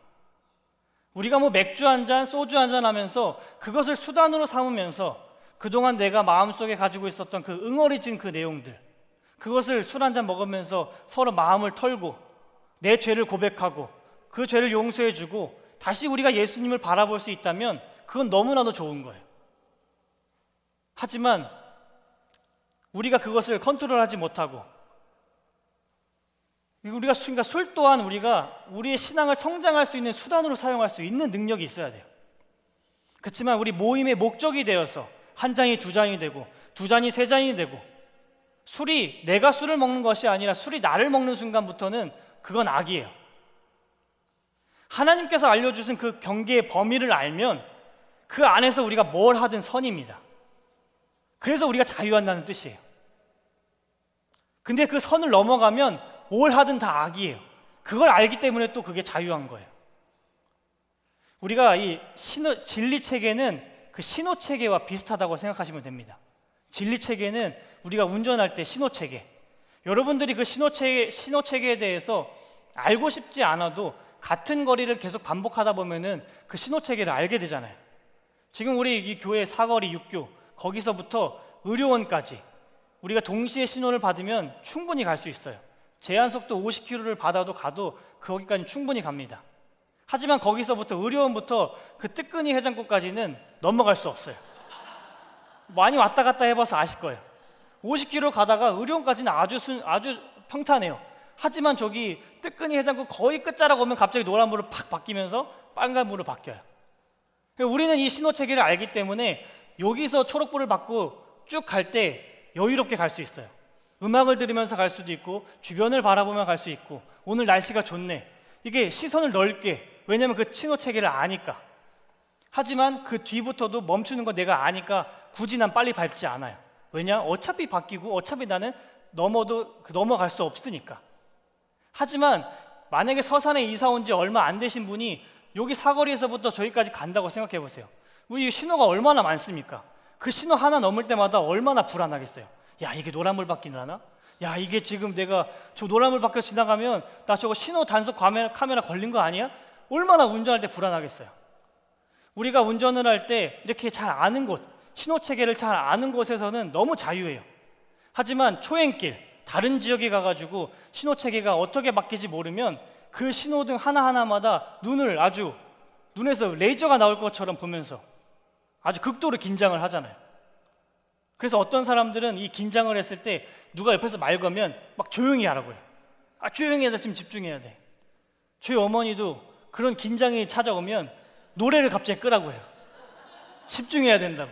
우리가 뭐 맥주 한 잔, 소주 한 잔 하면서 그것을 수단으로 삼으면서 그동안 내가 마음속에 가지고 있었던 그 응어리진 그 내용들, 그것을 술 한 잔 먹으면서 서로 마음을 털고 내 죄를 고백하고 그 죄를 용서해주고 다시 우리가 예수님을 바라볼 수 있다면 그건 너무나도 좋은 거예요. 하지만 우리가 그것을 컨트롤하지 못하고, 우리가 술 또한 우리가 우리의 신앙을 성장할 수 있는 수단으로 사용할 수 있는 능력이 있어야 돼요. 그렇지만 우리 모임의 목적이 되어서 한 잔이 두 잔이 되고 두 잔이 세 잔이 되고, 술이 내가 술을 먹는 것이 아니라 술이 나를 먹는 순간부터는 그건 악이에요. 하나님께서 알려주신 그 경계의 범위를 알면 그 안에서 우리가 뭘 하든 선입니다. 그래서 우리가 자유한다는 뜻이에요. 근데 그 선을 넘어가면 뭘 하든 다 악이에요. 그걸 알기 때문에 또 그게 자유한 거예요. 우리가 이 진리 체계는 그 신호 체계와 비슷하다고 생각하시면 됩니다. 진리 체계는 우리가 운전할 때 신호 체계, 여러분들이 그 신호 체계에 대해서 알고 싶지 않아도 같은 거리를 계속 반복하다 보면은 그 신호 체계를 알게 되잖아요. 지금 우리 이 교회 사거리 6교 거기서부터 의료원까지 우리가 동시에 신호를 받으면 충분히 갈 수 있어요. 제한 속도 50km를 받아도 가도 거기까지 충분히 갑니다. 하지만 거기서부터 의료원부터 그 뜨끈이 해장국까지는 넘어갈 수 없어요. 많이 왔다 갔다 해봐서 아실 거예요. 50km 가다가 의료원까지는 아주 평탄해요. 하지만 저기 뜨끈이 해장국 거의 끝자락 오면 갑자기 노란불로 팍 바뀌면서 빨간불로 바뀌어요. 우리는 이 신호 체계를 알기 때문에 여기서 초록불을 받고 쭉 갈 때 여유롭게 갈 수 있어요. 음악을 들으면서 갈 수도 있고 주변을 바라보며 갈 수 있고, 오늘 날씨가 좋네, 이게 시선을 넓게, 왜냐면 그 신호 체계를 아니까. 하지만 그 뒤부터도 멈추는 거 내가 아니까 굳이 난 빨리 밟지 않아요. 왜냐? 어차피 바뀌고 어차피 나는 넘어갈 수 없으니까. 하지만 만약에 서산에 이사 온 지 얼마 안 되신 분이 여기 사거리에서부터 저기까지 간다고 생각해 보세요. 우리 신호가 얼마나 많습니까? 그 신호 하나 넘을 때마다 얼마나 불안하겠어요. 야, 이게 노란불 바뀌나? 야, 이게 지금 내가 저 노란불 바뀌어 지나가면 나 저거 신호 단속 카메라 걸린 거 아니야? 얼마나 운전할 때 불안하겠어요. 우리가 운전을 할 때 이렇게 잘 아는 곳, 신호 체계를 잘 아는 곳에서는 너무 자유해요. 하지만 초행길, 다른 지역에 가가지고 신호 체계가 어떻게 바뀌지 모르면 그 신호등 하나하나마다 눈에서 레이저가 나올 것처럼 보면서 아주 극도로 긴장을 하잖아요. 그래서 어떤 사람들은 이 긴장을 했을 때 누가 옆에서 말 거면 막 조용히 하라고 해요. 조용히 해야 돼, 지금 집중해야 돼. 저희 어머니도 그런 긴장이 찾아오면 노래를 갑자기 끄라고 해요. 집중해야 된다고.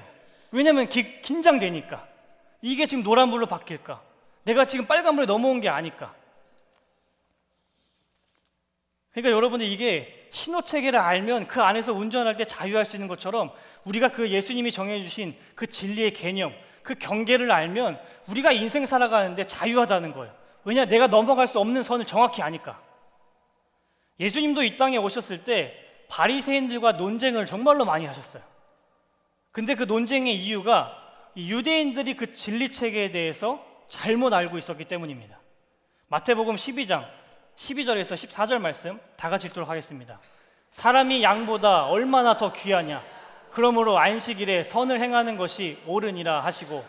왜냐면 긴장되니까. 이게 지금 노란불로 바뀔까? 내가 지금 빨간불에 넘어온 게 아니까. 그러니까 여러분들, 이게 신호체계를 알면 그 안에서 운전할 때 자유할 수 있는 것처럼 우리가 그 예수님이 정해주신 그 진리의 개념, 그 경계를 알면 우리가 인생 살아가는데 자유하다는 거예요. 왜냐? 내가 넘어갈 수 없는 선을 정확히 아니까. 예수님도 이 땅에 오셨을 때 바리새인들과 논쟁을 정말로 많이 하셨어요. 근데 그 논쟁의 이유가 이 유대인들이 그 진리 체계에 대해서 잘못 알고 있었기 때문입니다. 마태복음 12장 12절에서 14절 말씀 다 같이 읽도록 하겠습니다. 사람이 양보다 얼마나 더 귀하냐, 그러므로 안식일에 선을 행하는 것이 옳으니라 하시고,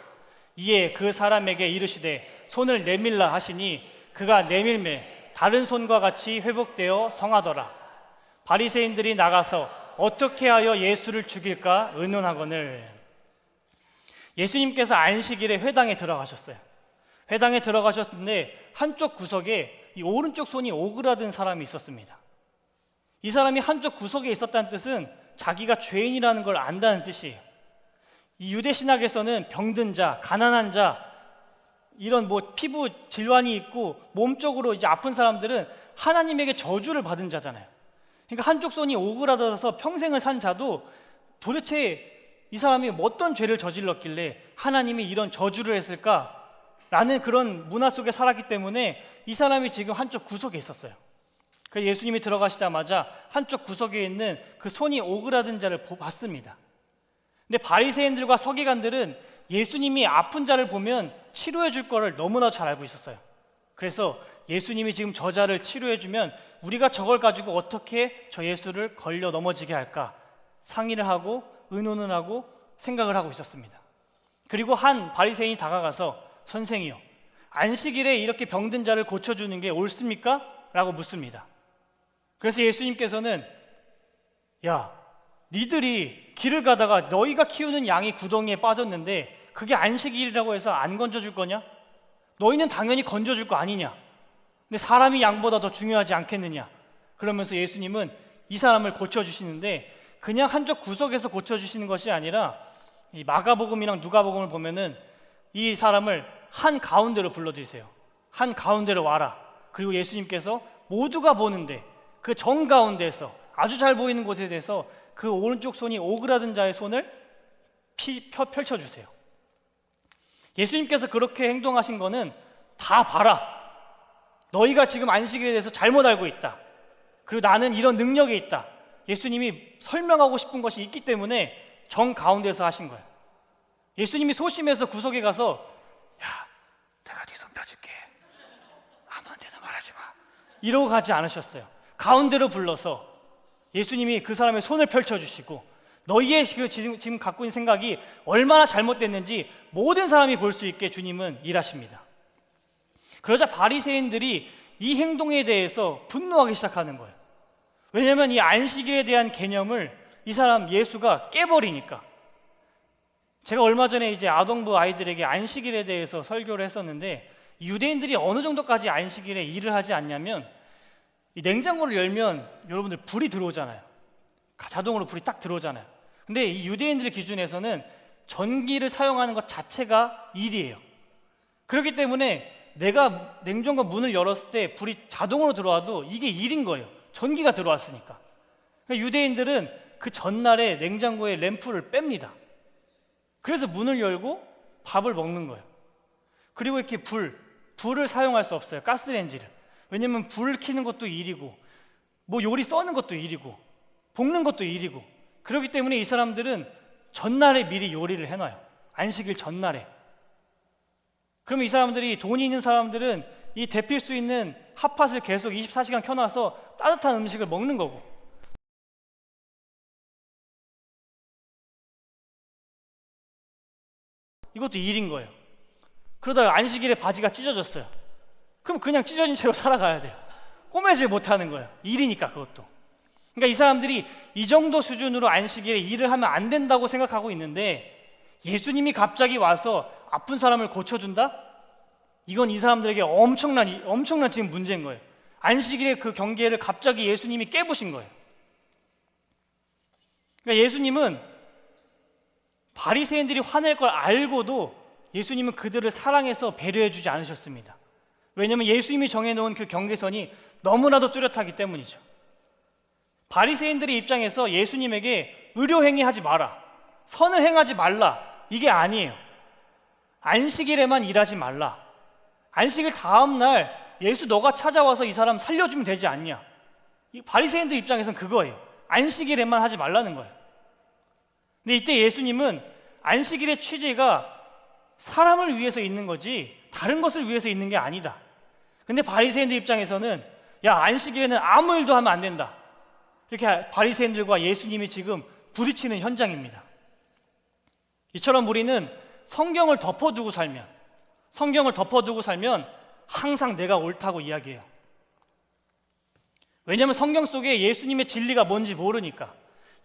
이에 그 사람에게 이르시되 손을 내밀라 하시니 그가 내밀매 다른 손과 같이 회복되어 성하더라. 바리새인들이 나가서 어떻게 하여 예수를 죽일까 의논하거늘. 예수님께서 안식일에 회당에 들어가셨어요. 회당에 들어가셨는데 한쪽 구석에 이 오른쪽 손이 오그라든 사람이 있었습니다. 이 사람이 한쪽 구석에 있었다는 뜻은 자기가 죄인이라는 걸 안다는 뜻이에요. 이 유대 신학에서는 병든 자, 가난한 자, 이런 피부 질환이 있고 몸적으로 이제 아픈 사람들은 하나님에게 저주를 받은 자잖아요. 그러니까 한쪽 손이 오그라들어서 평생을 산 자도 도대체 이 사람이 어떤 죄를 저질렀길래 하나님이 이런 저주를 했을까라는 그런 문화 속에 살았기 때문에 이 사람이 지금 한쪽 구석에 있었어요. 그래서 예수님이 들어가시자마자 한쪽 구석에 있는 그 손이 오그라든 자를 봤습니다. 근데 바리새인들과 서기관들은 예수님이 아픈 자를 보면 치료해 줄 거를 너무나 잘 알고 있었어요. 그래서 예수님이 지금 저 자를 치료해 주면 우리가 저걸 가지고 어떻게 저 예수를 걸려 넘어지게 할까 상의를 하고 의논을 하고 생각을 하고 있었습니다. 그리고 한 바리새인이 다가가서 선생이요, 안식일에 이렇게 병든 자를 고쳐주는 게 옳습니까? 라고 묻습니다. 그래서 예수님께서는 야, 니들이 길을 가다가 너희가 키우는 양이 구덩이에 빠졌는데 그게 안식일이라고 해서 안 건져줄 거냐? 너희는 당연히 건져줄 거 아니냐? 근데 사람이 양보다 더 중요하지 않겠느냐? 그러면서 예수님은 이 사람을 고쳐주시는데 그냥 한쪽 구석에서 고쳐주시는 것이 아니라 이 마가복음이랑 누가복음을 보면은 이 사람을 한 가운데로 불러들이세요. 한 가운데로 와라. 그리고 예수님께서 모두가 보는데 그 정가운데에서 아주 잘 보이는 곳에 대해서 그 오른쪽 손이 오그라든 자의 손을 펼쳐주세요. 예수님께서 그렇게 행동하신 거는 다 봐라, 너희가 지금 안식일에 대해서 잘못 알고 있다, 그리고 나는 이런 능력이 있다, 예수님이 설명하고 싶은 것이 있기 때문에 정가운데서 하신 거예요. 예수님이 소심해서 구석에 가서 야, 내가 네 손 펴줄게, 아무한테도 말하지 마, 이러고 가지 않으셨어요. 가운데로 불러서 예수님이 그 사람의 손을 펼쳐주시고 너희의 지금 갖고 있는 생각이 얼마나 잘못됐는지 모든 사람이 볼 수 있게 주님은 일하십니다. 그러자 바리새인들이 이 행동에 대해서 분노하기 시작하는 거예요. 왜냐하면 이 안식일에 대한 개념을 이 사람 예수가 깨버리니까. 제가 얼마 전에 이제 아동부 아이들에게 안식일에 대해서 설교를 했었는데 유대인들이 어느 정도까지 안식일에 일을 하지 않냐면 이 냉장고를 열면 여러분들 불이 들어오잖아요. 자동으로 불이 딱 들어오잖아요. 근데 이 유대인들의 기준에서는 전기를 사용하는 것 자체가 일이에요. 그렇기 때문에 내가 냉장고 문을 열었을 때 불이 자동으로 들어와도 이게 일인 거예요. 전기가 들어왔으니까. 그러니까 유대인들은 그 전날에 냉장고에 램프를 뺍니다. 그래서 문을 열고 밥을 먹는 거예요. 그리고 이렇게 불을 사용할 수 없어요. 가스레인지를. 왜냐면 불을 켜는 것도 일이고 요리 써는 것도 일이고 볶는 것도 일이고, 그렇기 때문에 이 사람들은 전날에 미리 요리를 해놔요. 안식일 전날에. 그러면 이 사람들이, 돈이 있는 사람들은 이 데필 수 있는 핫팟을 계속 24시간 켜놔서 따뜻한 음식을 먹는 거고, 이것도 일인 거예요. 그러다가 안식일에 바지가 찢어졌어요. 그럼 그냥 찢어진 채로 살아가야 돼요. 꼬매지 못하는 거예요. 일이니까 그것도. 그러니까 이 사람들이 이 정도 수준으로 안식일에 일을 하면 안 된다고 생각하고 있는데 예수님이 갑자기 와서 아픈 사람을 고쳐준다? 이건 이 사람들에게 엄청난 지금 문제인 거예요. 안식일의 그 경계를 갑자기 예수님이 깨부신 거예요. 그러니까 예수님은 바리새인들이 화낼 걸 알고도 예수님은 그들을 사랑해서 배려해주지 않으셨습니다. 왜냐하면 예수님이 정해놓은 그 경계선이 너무나도 뚜렷하기 때문이죠. 바리새인들의 입장에서 예수님에게 의료행위 하지 마라, 선을 행하지 말라, 이게 아니에요. 안식일에만 일하지 말라, 안식일 다음 날 예수 너가 찾아와서 이 사람 살려주면 되지 않냐, 이 바리새인들 입장에서는 그거예요. 안식일에만 하지 말라는 거예요. 근데 이때 예수님은 안식일의 취지가 사람을 위해서 있는 거지 다른 것을 위해서 있는 게 아니다. 근데 바리새인들 입장에서는 야, 안식일에는 아무 일도 하면 안 된다. 이렇게 바리새인들과 예수님이 지금 부딪히는 현장입니다. 이처럼 우리는 성경을 덮어두고 살면 항상 내가 옳다고 이야기해요. 왜냐하면 성경 속에 예수님의 진리가 뭔지 모르니까,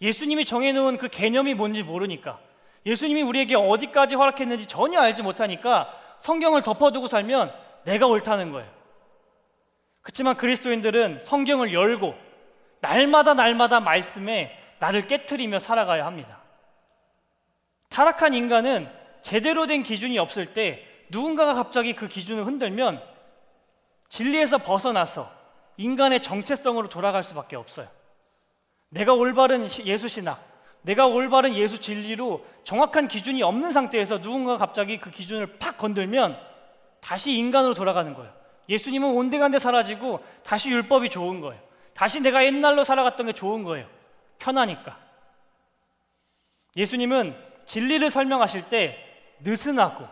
예수님이 정해놓은 그 개념이 뭔지 모르니까, 예수님이 우리에게 어디까지 허락했는지 전혀 알지 못하니까 성경을 덮어두고 살면 내가 옳다는 거예요. 그렇지만 그리스도인들은 성경을 열고 날마다 말씀에 나를 깨트리며 살아가야 합니다. 타락한 인간은 제대로 된 기준이 없을 때 누군가가 갑자기 그 기준을 흔들면 진리에서 벗어나서 인간의 정체성으로 돌아갈 수밖에 없어요. 내가 올바른 예수 신학, 내가 올바른 예수 진리로 정확한 기준이 없는 상태에서 누군가가 갑자기 그 기준을 팍 건들면 다시 인간으로 돌아가는 거예요. 예수님은 온데간데 사라지고 다시 율법이 좋은 거예요. 다시 내가 옛날로 살아갔던 게 좋은 거예요. 편하니까. 예수님은 진리를 설명하실 때 느슨하고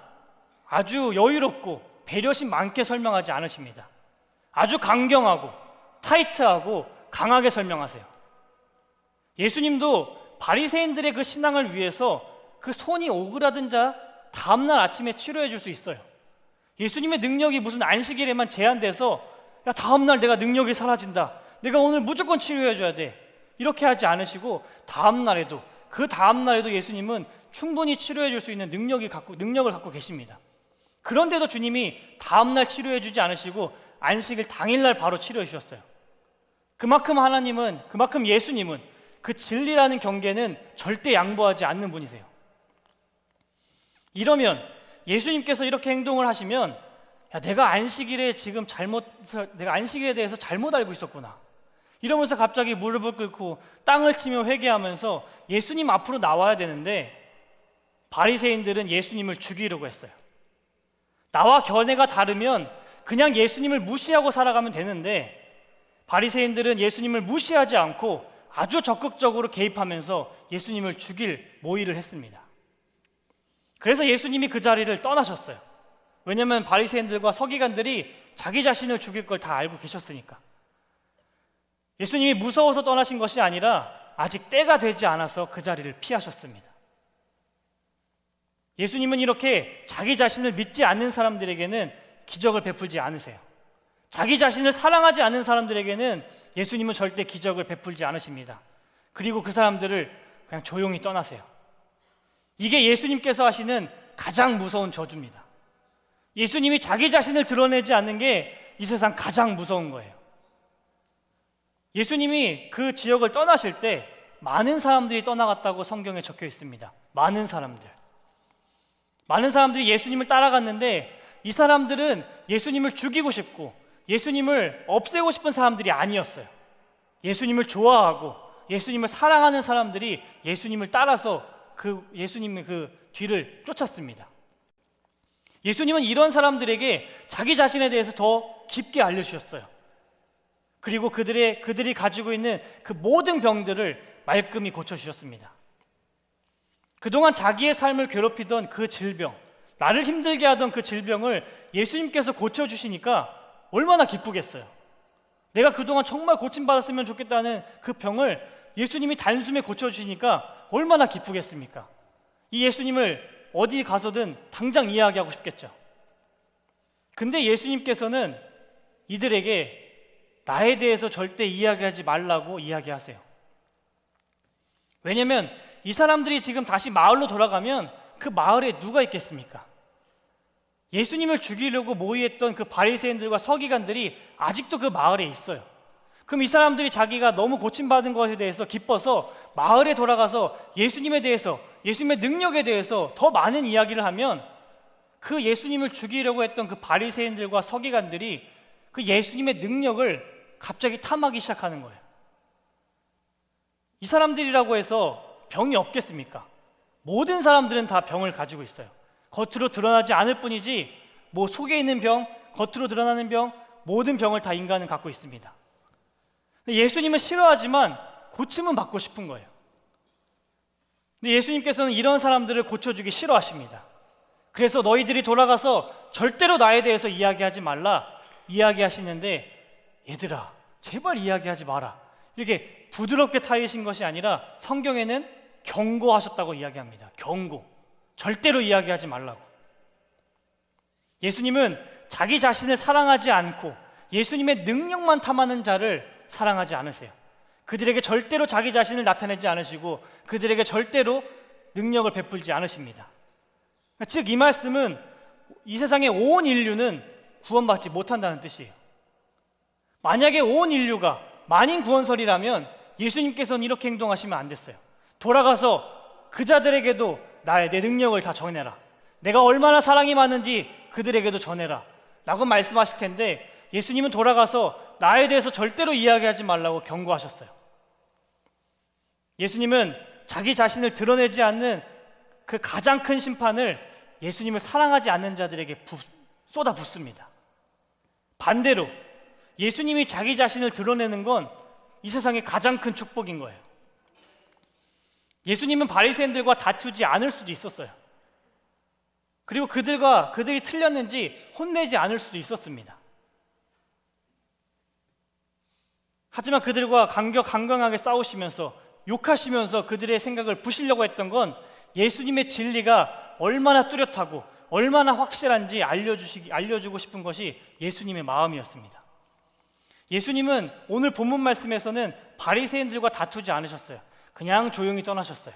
아주 여유롭고 배려심 많게 설명하지 않으십니다. 아주 강경하고 타이트하고 강하게 설명하세요. 예수님도 바리새인들의 그 신앙을 위해서 그 손이 오그라든 자 다음날 아침에 치료해 줄 수 있어요. 예수님의 능력이 무슨 안식일에만 제한돼서 야, 다음날 내가 능력이 사라진다, 내가 오늘 무조건 치료해 줘야 돼, 이렇게 하지 않으시고 그 다음날에도 예수님은 충분히 치료해 줄 수 있는 능력을 갖고 계십니다. 그런데도 주님이 다음날 치료해 주지 않으시고 안식일 당일날 바로 치료해 주셨어요. 그만큼 예수님은 그 진리라는 경계는 절대 양보하지 않는 분이세요. 이러면 예수님께서 이렇게 행동을 하시면 야, 내가 안식일에 대해서 잘못 알고 있었구나, 이러면서 갑자기 무릎을 꿇고 땅을 치며 회개하면서 예수님 앞으로 나와야 되는데, 바리새인들은 예수님을 죽이려고 했어요. 나와 견해가 다르면 그냥 예수님을 무시하고 살아가면 되는데, 바리새인들은 예수님을 무시하지 않고 아주 적극적으로 개입하면서 예수님을 죽일 모의를 했습니다. 그래서 예수님이 그 자리를 떠나셨어요. 왜냐하면 바리새인들과 서기관들이 자기 자신을 죽일 걸 다 알고 계셨으니까. 예수님이 무서워서 떠나신 것이 아니라 아직 때가 되지 않아서 그 자리를 피하셨습니다. 예수님은 이렇게 자기 자신을 믿지 않는 사람들에게는 기적을 베풀지 않으세요. 자기 자신을 사랑하지 않는 사람들에게는 예수님은 절대 기적을 베풀지 않으십니다. 그리고 그 사람들을 그냥 조용히 떠나세요. 이게 예수님께서 하시는 가장 무서운 저주입니다. 예수님이 자기 자신을 드러내지 않는 게 이 세상 가장 무서운 거예요. 예수님이 그 지역을 떠나실 때 많은 사람들이 떠나갔다고 성경에 적혀 있습니다. 많은 사람들이 예수님을 따라갔는데, 이 사람들은 예수님을 죽이고 싶고 예수님을 없애고 싶은 사람들이 아니었어요. 예수님을 좋아하고 예수님을 사랑하는 사람들이 예수님을 따라서 예수님의 그 뒤를 쫓았습니다. 예수님은 이런 사람들에게 자기 자신에 대해서 더 깊게 알려주셨어요. 그리고 그들이 가지고 있는 그 모든 병들을 말끔히 고쳐주셨습니다. 그동안 자기의 삶을 괴롭히던 그 질병, 나를 힘들게 하던 그 질병을 예수님께서 고쳐주시니까 얼마나 기쁘겠어요. 내가 그동안 정말 고침받았으면 좋겠다는 그 병을 예수님이 단숨에 고쳐주시니까 얼마나 기쁘겠습니까? 이 예수님을 어디 가서든 당장 이야기하고 싶겠죠. 근데 예수님께서는 이들에게 나에 대해서 절대 이야기하지 말라고 이야기하세요. 왜냐하면 이 사람들이 지금 다시 마을로 돌아가면 그 마을에 누가 있겠습니까? 예수님을 죽이려고 모의했던 그 바리새인들과 서기관들이 아직도 그 마을에 있어요. 그럼 이 사람들이 자기가 너무 고침받은 것에 대해서 기뻐서 마을에 돌아가서 예수님에 대해서, 예수님의 능력에 대해서 더 많은 이야기를 하면 그 예수님을 죽이려고 했던 그 바리새인들과 서기관들이 그 예수님의 능력을 갑자기 탐하기 시작하는 거예요. 이 사람들이라고 해서 병이 없겠습니까? 모든 사람들은 다 병을 가지고 있어요. 겉으로 드러나지 않을 뿐이지 뭐 속에 있는 병, 겉으로 드러나는 병, 모든 병을 다 인간은 갖고 있습니다. 예수님은 싫어하지만 고침은 받고 싶은 거예요. 근데 예수님께서는 이런 사람들을 고쳐주기 싫어하십니다. 그래서 너희들이 돌아가서 절대로 나에 대해서 이야기하지 말라 이야기하시는데, 얘들아 제발 이야기하지 마라, 이렇게 부드럽게 타이신 것이 아니라 성경에는 경고하셨다고 이야기합니다. 경고, 절대로 이야기하지 말라고. 예수님은 자기 자신을 사랑하지 않고 예수님의 능력만 탐하는 자를 사랑하지 않으세요. 그들에게 절대로 자기 자신을 나타내지 않으시고 그들에게 절대로 능력을 베풀지 않으십니다. 즉 이 말씀은 이 세상의 온 인류는 구원받지 못한다는 뜻이에요. 만약에 온 인류가 만인 구원설이라면 예수님께서는 이렇게 행동하시면 안 됐어요. 돌아가서 그 자들에게도 내 능력을 다 전해라, 내가 얼마나 사랑이 많은지 그들에게도 전해라 라고 말씀하실 텐데, 예수님은 돌아가서 나에 대해서 절대로 이야기하지 말라고 경고하셨어요. 예수님은 자기 자신을 드러내지 않는 그 가장 큰 심판을 예수님을 사랑하지 않는 자들에게 쏟아붓습니다. 반대로 예수님이 자기 자신을 드러내는 건 이 세상의 가장 큰 축복인 거예요. 예수님은 바리새인들과 다투지 않을 수도 있었어요. 그리고 그들이 틀렸는지 혼내지 않을 수도 있었습니다. 하지만 그들과 강경하게 싸우시면서 욕하시면서 그들의 생각을 부시려고 했던 건 예수님의 진리가 얼마나 뚜렷하고 얼마나 확실한지 알려주고 싶은 것이 예수님의 마음이었습니다. 예수님은 오늘 본문 말씀에서는 바리새인들과 다투지 않으셨어요. 그냥 조용히 떠나셨어요.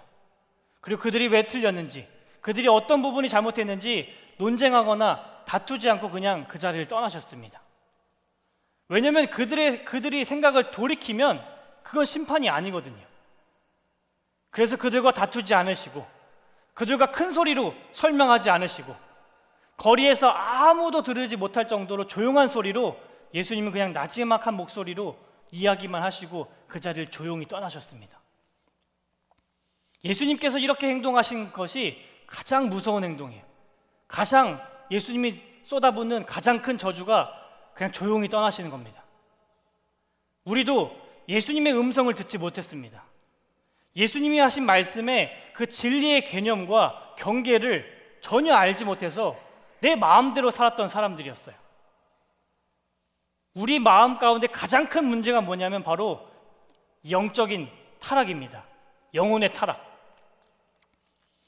그리고 그들이 왜 틀렸는지, 그들이 어떤 부분이 잘못했는지 논쟁하거나 다투지 않고 그냥 그 자리를 떠나셨습니다. 왜냐하면 그들이 생각을 돌이키면 그건 심판이 아니거든요. 그래서 그들과 다투지 않으시고 그들과 큰 소리로 설명하지 않으시고 거리에서 아무도 들으지 못할 정도로 조용한 소리로 예수님은 그냥 나지막한 목소리로 이야기만 하시고 그 자리를 조용히 떠나셨습니다. 예수님께서 이렇게 행동하신 것이 가장 무서운 행동이에요. 가장 예수님이 쏟아붓는 가장 큰 저주가 그냥 조용히 떠나시는 겁니다. 우리도 예수님의 음성을 듣지 못했습니다. 예수님이 하신 말씀의 그 진리의 개념과 경계를 전혀 알지 못해서 내 마음대로 살았던 사람들이었어요. 우리 마음 가운데 가장 큰 문제가 뭐냐면 바로 영적인 타락입니다. 영혼의 타락.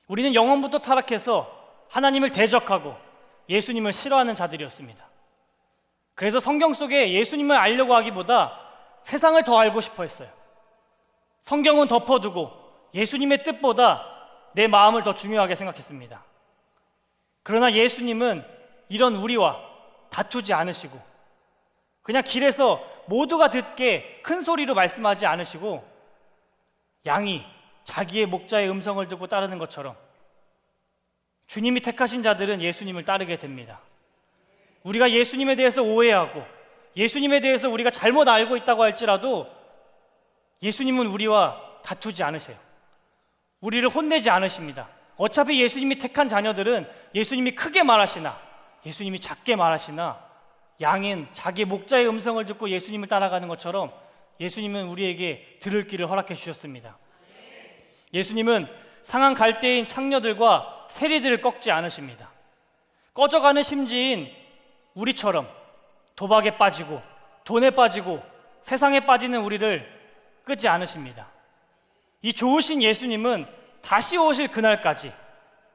우리는 영혼부터 타락해서 하나님을 대적하고 예수님을 싫어하는 자들이었습니다. 그래서 성경 속에 예수님을 알려고 하기보다 세상을 더 알고 싶어 했어요. 성경은 덮어두고 예수님의 뜻보다 내 마음을 더 중요하게 생각했습니다. 그러나 예수님은 이런 우리와 다투지 않으시고 그냥 길에서 모두가 듣게 큰 소리로 말씀하지 않으시고 양이 자기의 목자의 음성을 듣고 따르는 것처럼 주님이 택하신 자들은 예수님을 따르게 됩니다. 우리가 예수님에 대해서 오해하고 예수님에 대해서 우리가 잘못 알고 있다고 할지라도 예수님은 우리와 다투지 않으세요. 우리를 혼내지 않으십니다. 어차피 예수님이 택한 자녀들은 예수님이 크게 말하시나 예수님이 작게 말하시나 양은 자기 목자의 음성을 듣고 예수님을 따라가는 것처럼 예수님은 우리에게 들을 길을 허락해 주셨습니다. 예수님은 상한 갈대인 창녀들과 세리들을 꺾지 않으십니다. 꺼져가는 심지인 우리처럼 도박에 빠지고 돈에 빠지고 세상에 빠지는 우리를 끄지 않으십니다. 이 좋으신 예수님은 다시 오실 그날까지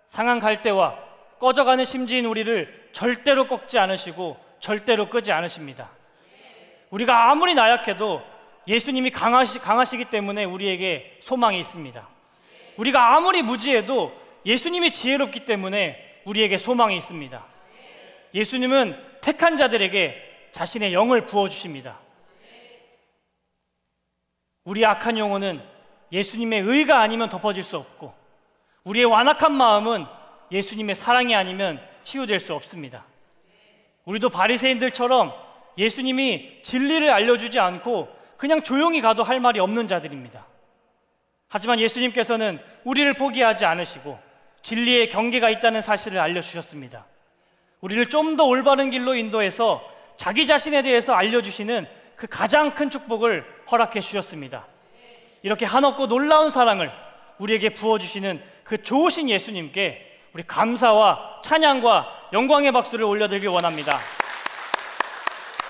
상한 갈대와 꺼져가는 심지인 우리를 절대로 꺾지 않으시고 절대로 끄지 않으십니다. 우리가 아무리 나약해도 예수님이 강하시기 때문에 우리에게 소망이 있습니다. 우리가 아무리 무지해도 예수님이 지혜롭기 때문에 우리에게 소망이 있습니다. 예수님은 택한 자들에게 자신의 영을 부어주십니다. 우리의 악한 영혼은 예수님의 의가 아니면 덮어질 수 없고 우리의 완악한 마음은 예수님의 사랑이 아니면 치유될 수 없습니다. 우리도 바리새인들처럼 예수님이 진리를 알려주지 않고 그냥 조용히 가도 할 말이 없는 자들입니다. 하지만 예수님께서는 우리를 포기하지 않으시고 진리의 경계가 있다는 사실을 알려주셨습니다. 우리를 좀 더 올바른 길로 인도해서 자기 자신에 대해서 알려주시는 그 가장 큰 축복을 허락해 주셨습니다. 이렇게 한없고 놀라운 사랑을 우리에게 부어주시는 그 좋으신 예수님께 우리 감사와 찬양과 영광의 박수를 올려드리길 원합니다.